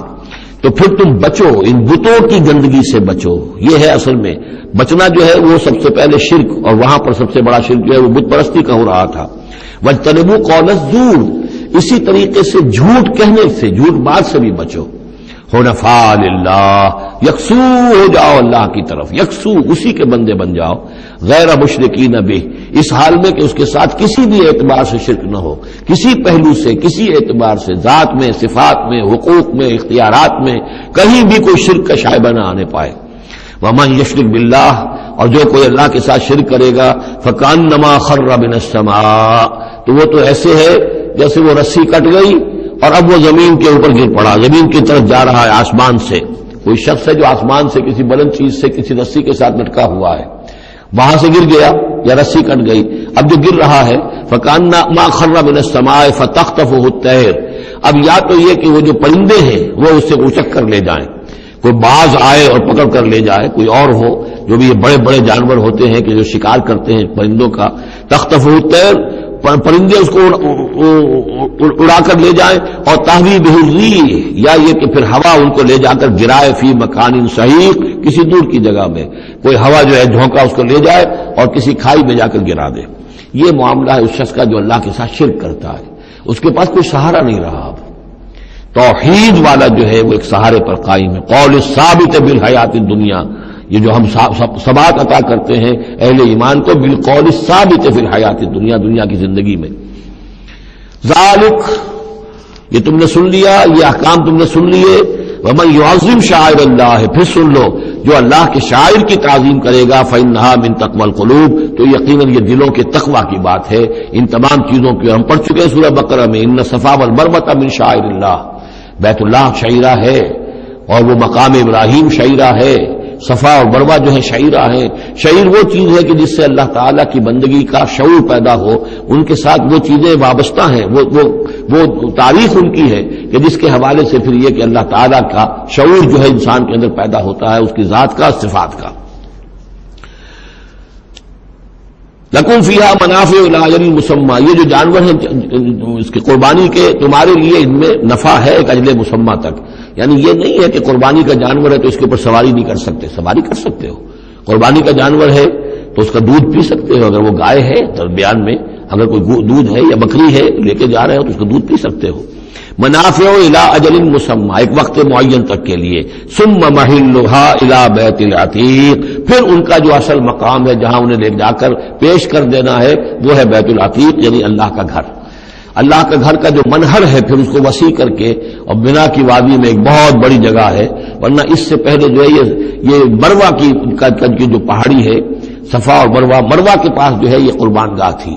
تو پھر تم بچو، ان بتوں کی گندگی سے بچو۔ یہ ہے اصل میں بچنا جو ہے وہ سب سے پہلے شرک، اور وہاں پر سب سے بڑا شرک جو ہے وہ بت پرستی کا ہو رہا تھا۔ واجتنبوا قول الزور، اسی طریقے سے جھوٹ کہنے سے، جھوٹ بات سے بھی بچو۔ حنفاء للہ، یکسو ہو جاؤ اللہ کی طرف، یکسو اسی کے بندے بن جاؤ، غیر مشرکین بہ، اس حال میں کہ اس کے ساتھ کسی بھی اعتبار سے شرک نہ ہو، کسی پہلو سے، کسی اعتبار سے، ذات میں، صفات میں، حقوق میں، اختیارات میں، کہیں بھی کوئی شرک کا شائبہ نہ آنے پائے۔ ومن یشرک باللہ، اور جو کوئی اللہ کے ساتھ شرک کرے گا، فکأنما خر من السماء، تو وہ تو ایسے ہے جیسے وہ رسی کٹ گئی اور اب وہ زمین کے اوپر گر پڑا، زمین کی طرف جا رہا ہے آسمان سے۔ کوئی شخص ہے جو آسمان سے کسی بلند چیز سے کسی رسی کے ساتھ لٹکا ہوا ہے، وہاں سے گر گیا یا رسی کٹ گئی، اب جو گر رہا ہے فکأنما خر من السماء فتخطفه الطير، اب یا تو یہ کہ وہ جو پرندے ہیں وہ اس سے اچک کر لے جائیں، کوئی باز آئے اور پکڑ کر لے جائے، کوئی اور ہو، جو بھی یہ بڑے بڑے جانور ہوتے ہیں کہ جو شکار کرتے ہیں پرندوں کا، تخطفه الطير، پرندے اس کو اڑا کر لے جائیں، اور تہوی بہ الريح، یا یہ کہ پھر ہوا ان کو لے جا کر گرائے فی مکان صحیح، کسی دور کی جگہ میں کوئی ہوا جو ہے جھونکا اس کو لے جائے اور کسی کھائی میں جا کر گرا دے۔ یہ معاملہ ہے اس شخص کا جو اللہ کے ساتھ شرک کرتا ہے، اس کے پاس کوئی سہارا نہیں رہا۔ اب توحید والا جو ہے وہ ایک سہارے پر قائم ہے۔ قول ثابت بالحیات الدنیا، یہ جو ہم ثبات عطا کرتے ہیں اہل ایمان کو، بالقول ثابت فی الحیات الدنیا، دنیا کی زندگی میں۔ ذالک، یہ تم نے سن لیا، یہ احکام تم نے سن لیے۔ ومن یعظم شعائر اللہ، پھر سن لو جو اللہ کے شاعر کی تعظیم کرے گا، فإنہا من تقوی القلوب، تو یقیناً یہ دلوں کے تقوی کی بات ہے۔ ان تمام چیزوں کی ہم پڑھ چکے ہیں سورہ بقرہ میں، ان الصفا والمروۃ من شعائر اللہ، بیت اللہ شعیرہ ہے اور وہ مقام ابراہیم شعیرہ ہے، صفا اور مروہ جو ہے شعیرہ ہیں۔ شعیر وہ چیز ہے کہ جس سے اللہ تعالیٰ کی بندگی کا شعور پیدا ہو، ان کے ساتھ وہ چیزیں وابستہ ہیں، وہ تعریف ان کی ہے کہ جس کے حوالے سے پھر یہ کہ اللہ تعالیٰ کا شعور جو ہے انسان کے اندر پیدا ہوتا ہے، اس کی ذات کا، صفات کا۔ لکم فیہا منافع الی اجل مسمى، یہ جو جانور ہیں اس کی قربانی کے، تمہارے لیے ان میں نفع ہے ایک اجل مسمى تک، یعنی یہ نہیں ہے کہ قربانی کا جانور ہے تو اس کے اوپر سواری نہیں کر سکتے، سواری کر سکتے ہو۔ قربانی کا جانور ہے تو اس کا دودھ پی سکتے ہو، اگر وہ گائے ہے درمیان میں اگر کوئی دودھ ہے یا بکری ہے لے کے جا رہے ہو تو اس کا دودھ پی سکتے ہو۔ منافع الی اجل مسمى، ایک وقت معین تک کے لیے۔ ثم محلها الی بیت العتیق، پھر ان کا جو اصل مقام ہے جہاں انہیں لے جا کر پیش کر دینا ہے وہ ہے بیت العتیق، یعنی اللہ کا گھر۔ اللہ کا گھر کا جو منہر ہے پھر اس کو وسیع کر کے، اور بنا کی وادی میں ایک بہت بڑی جگہ ہے، ورنہ اس سے پہلے جو ہے یہ مروہ کی جو پہاڑی ہے، صفا اور مروہ کے پاس جو ہے یہ قربان گاہ تھی۔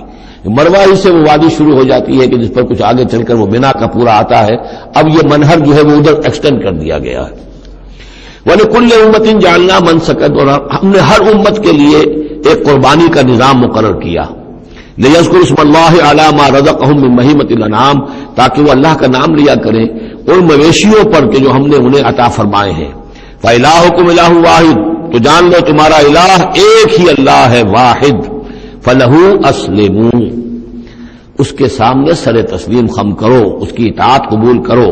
مروہ ہی سے وہ وادی شروع ہو جاتی ہے کہ جس پر کچھ آگے چل کر وہ بنا کا پورا آتا ہے، اب یہ منہر جو ہے وہ ادھر ایکسٹینڈ کر دیا گیا ہے۔ وَلِكُلِّ أُمَّةٍ جَعَلْنَا مَنسَكًا، اور ہم نے ہر امت کے لیے ایک قربانی کا نظام مقرر کیا۔ لِيَذْكُرُوا اسْمَ اللَّهِ عَلَىٰ مَا رَزَقَهُم مِّن بَهِيمَةِ الْأَنْعَامِ، تاکہ وہ اللہ کا نام لیا کریں ان مویشیوں پر کہ جو ہم نے انہیں عطا فرمائے ہیں۔ فَإِلَٰهُكُمْ إِلَٰهٌ وَاحِدٌ، تو جان لو تمہارا الہ ایک ہی اللہ ہے، واحد۔ فلہو اسلموا، اس کے سامنے سر تسلیم خم کرو، اس کی اطاعت قبول کرو.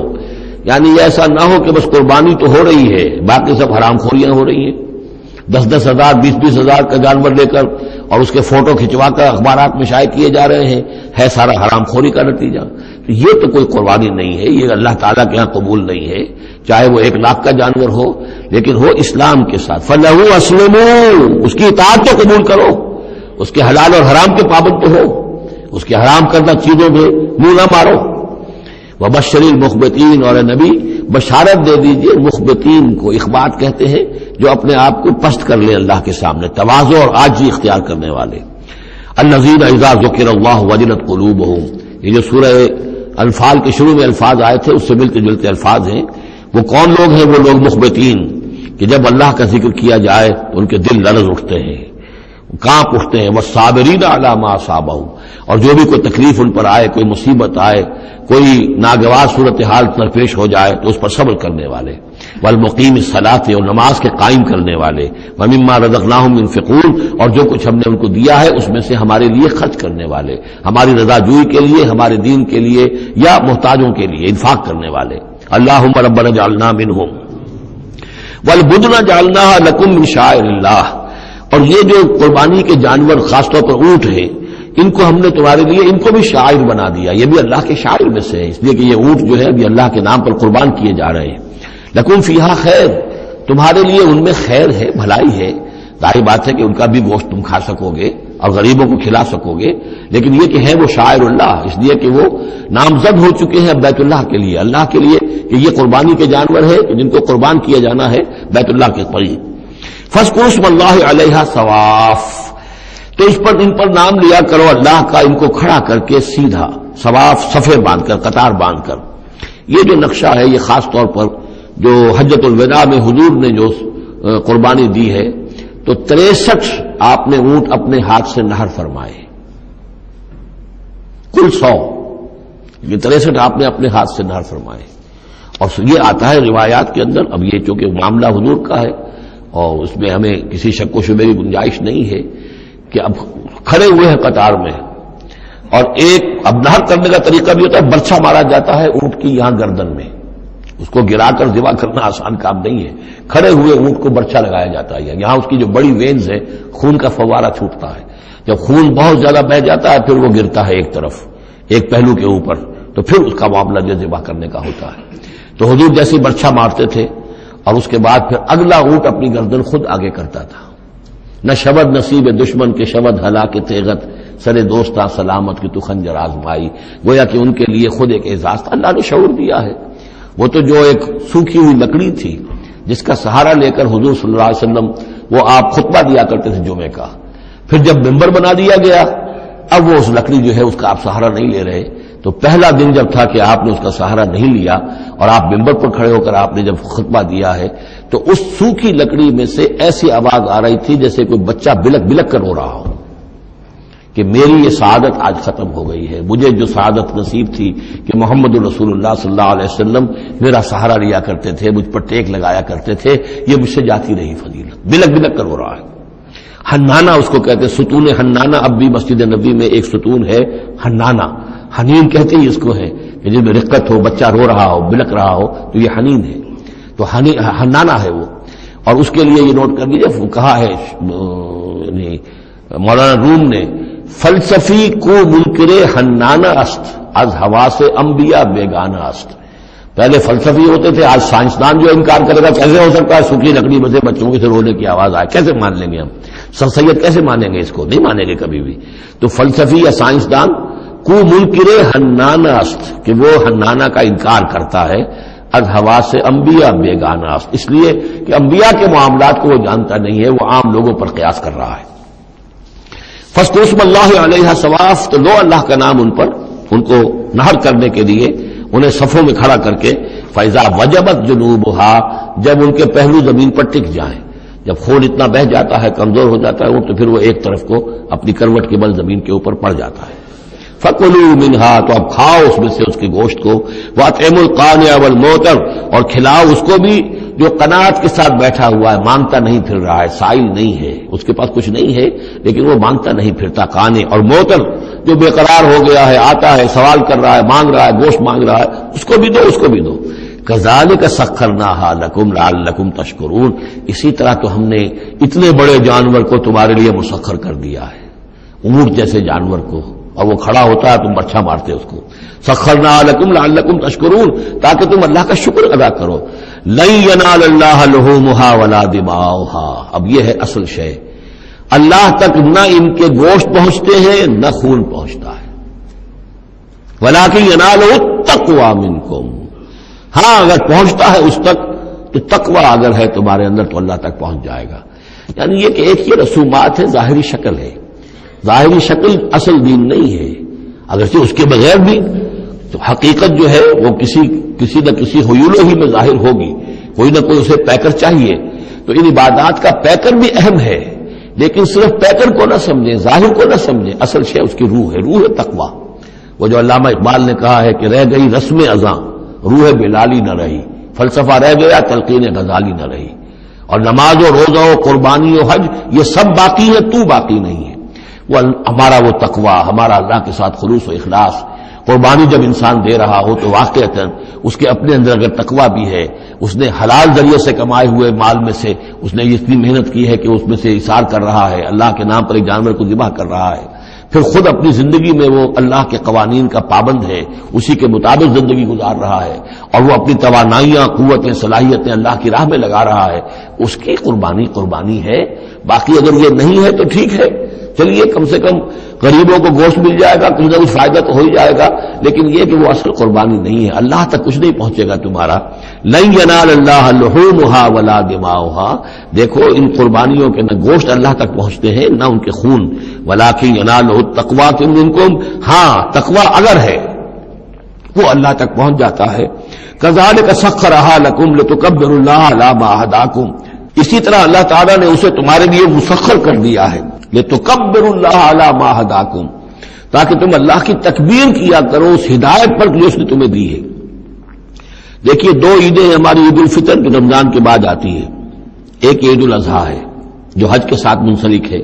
یعنی ایسا نہ ہو کہ بس قربانی تو ہو رہی ہے، باقی سب حرام خوریاں ہو رہی ہیں، 10-10 ہزار 20-20 ہزار کا جانور لے کر اور اس کے فوٹو کھنچوا کر اخبارات میں شائع کیے جا رہے ہیں، ہے سارا حرام خوری کا نتیجہ. تو یہ تو کوئی قربانی نہیں ہے، یہ اللہ تعالیٰ کے ہاں قبول نہیں ہے، چاہے وہ 1 لاکھ کا جانور ہو لیکن ہو اسلام کے ساتھ. فلہو اسلموا، اس کی اطاعت تو قبول کرو، اس کے حلال اور حرام کے پابند تو ہو، اس کے حرام کردہ چیزوں پہ منہ نہ مارو. وبشر المخبتین، اور نبی بشارت دے دیجئے مخبتین کو، اخبات کہتے ہیں جو اپنے آپ کو پست کر لے اللہ کے سامنے، تواضع اور عاجزی اختیار کرنے والے. الذین اذا ذکر اللہ وجلت قلوبہم، یہ جو سورہ انفال کے شروع میں الفاظ آئے تھے اس سے ملتے جلتے الفاظ ہیں. وہ کون لوگ ہیں؟ وہ لوگ مخبتین کہ جب اللہ کا ذکر کیا جائے تو ان کے دل لرز اٹھتے ہیں، کانپ اٹھتے ہیں. والصابرین علی ما اصابہم، اور جو بھی کوئی تکلیف ان پر آئے، کوئی مصیبت آئے، کوئی ناگوار صورتحال درپیش ہو جائے تو اس پر صبر کرنے والے. والمقیم الصلاۃ، اور نماز کے قائم کرنے والے. ومما رزقناہم ينفقون، اور جو کچھ ہم نے ان کو دیا ہے اس میں سے ہمارے لیے خرچ کرنے والے، ہماری رضا جوئی کے لیے، ہمارے دین کے لیے یا محتاجوں کے لیے انفاق کرنے والے. اللہم ربنا اجعلنا منہم والبدن جعلناها لکم من شعائر اللہ، اور یہ جو قربانی کے جانور خاص طور پر اونٹ ہیں، ان کو ہم نے تمہارے لیے ان کو بھی شاعر بنا دیا، یہ بھی اللہ کے شاعر میں سے ہے، اس لیے کہ یہ اونٹ جو ہے ابھی اللہ کے نام پر قربان کیے جا رہے ہیں. لکم فیہا خیر، تمہارے لیے ان میں خیر ہے، بھلائی ہے. ظاہر بات ہے کہ ان کا بھی گوشت تم کھا سکو گے اور غریبوں کو کھلا سکو گے، لیکن یہ کہ ہے وہ شاعر اللہ، اس لیے کہ وہ نامزد ہو چکے ہیں بیت اللہ کے لیے، اللہ کے لیے کہ یہ قربانی کے جانور ہے جن کو قربان کیا جانا ہے بیت اللہ کے قریب. فاذکروا اسم اللہ علیہا صواف، تو اس پر ان پر نام لیا کرو اللہ کا، ان کو کھڑا کر کے سیدھا، صواف صفے باندھ کر، قطار باندھ کر. یہ جو نقشہ ہے یہ خاص طور پر جو حجۃ الوداع میں حضور نے جو قربانی دی ہے تو 63 آپ نے اونٹ اپنے ہاتھ سے نہر فرمائے، کل 100، یہ 63 آپ نے اپنے ہاتھ سے نہر فرمائے. اور یہ آتا ہے روایات کے اندر. اب یہ چونکہ معاملہ حضور کا ہے اور اس میں ہمیں کسی شک و شبے کی گنجائش نہیں ہے کہ اب کھڑے ہوئے ہیں قطار میں، اور ایک اب نہر کرنے کا طریقہ بھی ہوتا ہے، برچھا مارا جاتا ہے اونٹ کی یہاں گردن میں، اس کو گرا کر ذبح کرنا آسان کام نہیں ہے. کھڑے ہوئے اونٹ کو برچھا لگایا جاتا ہے، یہاں اس کی جو بڑی وینز ہے خون کا فوارہ چھوٹتا ہے، جب خون بہت زیادہ بہہ جاتا ہے پھر وہ گرتا ہے ایک طرف، ایک پہلو کے اوپر، تو پھر اس کا معاملہ جو ذبح کرنے کا ہوتا ہے. تو حضور جیسے برچھا مارتے تھے اور اس کے بعد پھر اگلا اونٹ اپنی گردن خود آگے کرتا تھا. نہ شبد نصیب دشمن کے شبد ہلاک تیغت، سرے دوستاں سلامت کی تو خنجر آزمائی. گویا کہ ان کے لیے خود ایک اعزاز تھا، اللہ نے شعور دیا ہے. وہ تو جو ایک سوکھی ہوئی لکڑی تھی جس کا سہارا لے کر حضور صلی اللہ علیہ وسلم وہ آپ خطبہ دیا کرتے تھے جمعے کا، پھر جب ممبر بنا دیا گیا اب وہ اس لکڑی جو ہے اس کا آپ سہارا نہیں لے رہے. تو پہلا دن جب تھا کہ آپ نے اس کا سہارا نہیں لیا اور آپ ممبر پر کھڑے ہو کر آپ نے جب خطبہ دیا ہے تو اس سوکھی لکڑی میں سے ایسی آواز آ رہی تھی جیسے کوئی بچہ بلک بلک کر رو رہا ہو کہ میری یہ سعادت آج ختم ہو گئی ہے. مجھے جو سعادت نصیب تھی کہ محمد رسول اللہ صلی اللہ علیہ وسلم میرا سہارا لیا کرتے تھے، مجھ پر ٹیک لگایا کرتے تھے، یہ مجھ سے جاتی رہی فضیلت. بلک بلک کر رو رہا ہے. حنانہ اس کو کہتے ہیں، ستون حنانہ. اب بھی مسجد نبی میں ایک ستون ہے حنانہ، حنین کہتے ہیں اس کو ہے کہ جس میں رقت ہو، بچہ رو رہا ہو، بلک رہا ہو تو یہ حنین ہے، تو حنانہ ہے وہ. اور اس کے لیے یہ نوٹ کر لیجیے کہا ہے مولانا روم نے، فلسفی کو منکر حنانہ است از حواس انبیاء بیگانہ است. پہلے فلسفی ہوتے تھے، آج سائنسدان جو انکار کرے گا کیسے ہو سکتا ہے سوکھی لکڑی میں سے بچوں کے سے رونے کی آواز آئے، کیسے مان لیں گے ہم؟ سر سید کیسے مانیں گے اس کو؟ نہیں مانیں گے کبھی بھی. تو فلسفی یا سائنسدان کو منکر حنانہ است کہ وہ حنانہ کا انکار کرتا ہے، از حواس انبیاء بیگانہ است، اس لیے کہ انبیاء کے معاملات کو وہ جانتا نہیں ہے، وہ عام لوگوں پر قیاس کر رہا ہے. فاذکروا اسم اللہ علیہا صواف، تو لو اللہ کا نام ان پر، ان کو نہر کرنے کے لیے انہیں صفوں میں کھڑا کر کے. فاذا وجبت جنوبہا، جب ان کے پہلو زمین پر ٹک جائیں، جب خون اتنا بہہ جاتا ہے، کمزور ہو جاتا ہے تو پھر وہ ایک طرف کو اپنی کروٹ کے بل زمین کے اوپر پڑ جاتا ہے. فَكُلُوا مِنْهَا، تو اب کھاؤ اس میں سے اس کے گوشت کو. وَأَطْعِمُوا الْقَانِعَ وَالْمُعْتَرَ، اور کھلاؤ اس کو بھی جو قناعت کے ساتھ بیٹھا ہوا ہے، مانگتا نہیں پھر رہا ہے، سائل نہیں ہے، اس کے پاس کچھ نہیں ہے لیکن وہ مانگتا نہیں پھرتا، قانے، اور معتر جو بے قرار ہو گیا ہے، آتا ہے، سوال کر رہا ہے، مانگ رہا ہے، گوشت مانگ رہا ہے، اس کو بھی دو، اس کو بھی دو۔ کذالک سخرناھا لکم لعلکم تشکرون، اسی طرح تو ہم نے اتنے بڑے جانور کو تمہارے لیے مسخر کر دیا ہے، اونٹ جیسے جانور کو، اور وہ کھڑا ہوتا ہے تم برچھا مارتے اس کو، سخرناھا لکم لعلکم تشکرون، تاکہ تم اللہ کا شکر ادا کرو۔ لن ینال اللہ لحومھا ولا دماؤھا، اب یہ ہے اصل شے، اللہ تک نہ ان کے گوشت پہنچتے ہیں نہ خون پہنچتا ہے، ولکن ینالہ التقوی منکم، ہاں اگر پہنچتا ہے اس تک تو تقوی اگر ہے تمہارے اندر تو اللہ تک پہنچ جائے گا۔ یعنی یہ کہ ایک یہ رسومات ہے، ظاہری شکل ہے، ظاہری شکل اصل دین نہیں ہے، اگرچہ اس کے بغیر بھی تو حقیقت جو ہے وہ کسی نہ کسی حیولو ہی میں ظاہر ہوگی، کوئی نہ کوئی اسے پیکر چاہیے، تو ان عبادات کا پیکر بھی اہم ہے، لیکن صرف پیکر کو نہ سمجھیں، ظاہر کو نہ سمجھیں، اصل شے اس کی روح ہے، روح تقوی۔ وہ جو علامہ اقبال نے کہا ہے کہ رہ گئی رسم اذاں روح بلالی نہ رہی، فلسفہ رہ گیا تلقین غزالی نہ رہی، اور نماز و روزہ و قربانی و حج یہ سب باقی ہے، تو باقی نہیں ہے۔ وہ ہمارا وہ تقوی، ہمارا اللہ کے ساتھ خلوص و اخلاص، قربانی جب انسان دے رہا ہو تو واقعتاً اس کے اپنے اندر اگر تقوی بھی ہے، اس نے حلال ذریعے سے کمائے ہوئے مال میں سے اس نے اتنی محنت کی ہے کہ اس میں سے اثار کر رہا ہے، اللہ کے نام پر ایک جانور کو ذبح کر رہا ہے، پھر خود اپنی زندگی میں وہ اللہ کے قوانین کا پابند ہے، اسی کے مطابق زندگی گزار رہا ہے، اور وہ اپنی توانائیاں، قوتیں، صلاحیتیں اللہ کی راہ میں لگا رہا ہے، اس کی قربانی ہے۔ باقی اگر یہ نہیں ہے تو ٹھیک ہے، چلیے کم سے کم غریبوں کو گوشت مل جائے گا، کچھ نہ کچھ فائدہ تو ہو ہی جائے گا، لیکن یہ کہ وہ اصل قربانی نہیں ہے، اللہ تک کچھ نہیں پہنچے گا تمہارا۔ لن ینال اللہ لحومھا ولا دماؤھا، دیکھو ان قربانیوں کے نہ گوشت اللہ تک پہنچتے ہیں نہ ان کے خون، ولکن ینالہ التقوی منکم، ہاں تقوی اگر ہے وہ اللہ تک پہنچ جاتا ہے۔ کذالک سخرھا لکم لتکبروا اللہ علی ما ھداکم، اسی طرح اللہ تعالیٰ نے اسے تمہارے لیے مسخر کر دیا ہے، لتکبروا اللہ علی ما ھداکم، تاکہ تم اللہ کی تکبیر کیا کرو اس ہدایت پر جو اس نے تمہیں دی ہے۔ دیکھیے دو عیدیں ہماری، عید الفطر جو رمضان کے بعد آتی ہے، ایک عید الاضحیٰ ہے جو حج کے ساتھ منسلک ہے،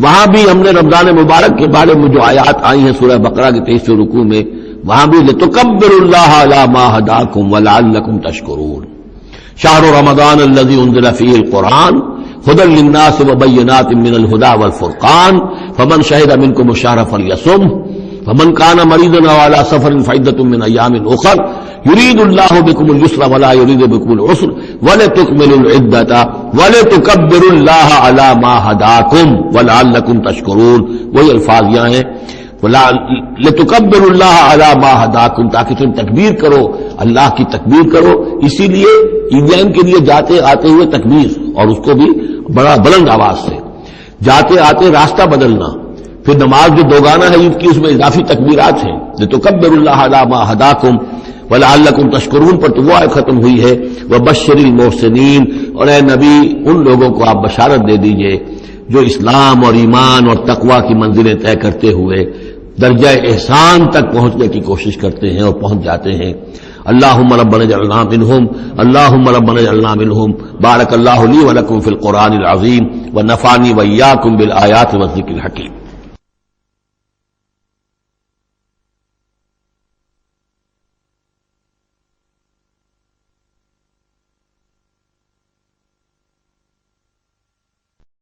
وہاں بھی ہم نے رمضان مبارک کے بارے میں جو آیات آئی ہیں سورہ بقرہ کے 23ویں رکوع میں، وہاں بھی لتکبروا اللہ علی ما ھداکم ولعلکم تشکرون، شہر رمضان الذی انزل فیہ القرآن ھدی للناس وبینات من الھدی والفرقان فمن شہد منکم الشہر فلیصم فمن کان مریضا او علی سفر فعدۃ من ایام اخر یرید اللہ بکم الیسر ولا یرید بکم العسر ولتکملوا العدۃ ولتکبروا اللہ علی ما ھداکم ولعلکم تشکرون، وہی الفاظ یہاں ہیں، لتکبروا اللہ علی ما ھداکم، تاکہ تم تکبیر کرو، اللہ کی تکبیر کرو۔ اسی لیے عیدین کے لیے جاتے آتے ہوئے تکبیر، اور اس کو بھی بڑا بلند آواز سے، جاتے آتے راستہ بدلنا، پھر نماز جو دوگانہ ہے عید کی اس میں اضافی تکبیرات ہیں، لتکبروا اللہ علی ما ھداکم ولعلکم تشکرون پر تو وہ آیت ختم ہوئی ہے، وبشر المحسنین، اور اے نبی ان لوگوں کو آپ بشارت دے دیجئے جو اسلام اور ایمان اور تقوی کی منزلیں طے کرتے ہوئے درجہ احسان تک پہنچنے کی کوشش کرتے ہیں اور پہنچ جاتے ہیں۔ اللہم ربنا اجعلنا منہم، اللہم ربنا اجعلنا منہم۔ بارک اللہ لی ولکم فی القرآن العظیم ونفعنی وإیاکم بالآیات والذکر الحکیم۔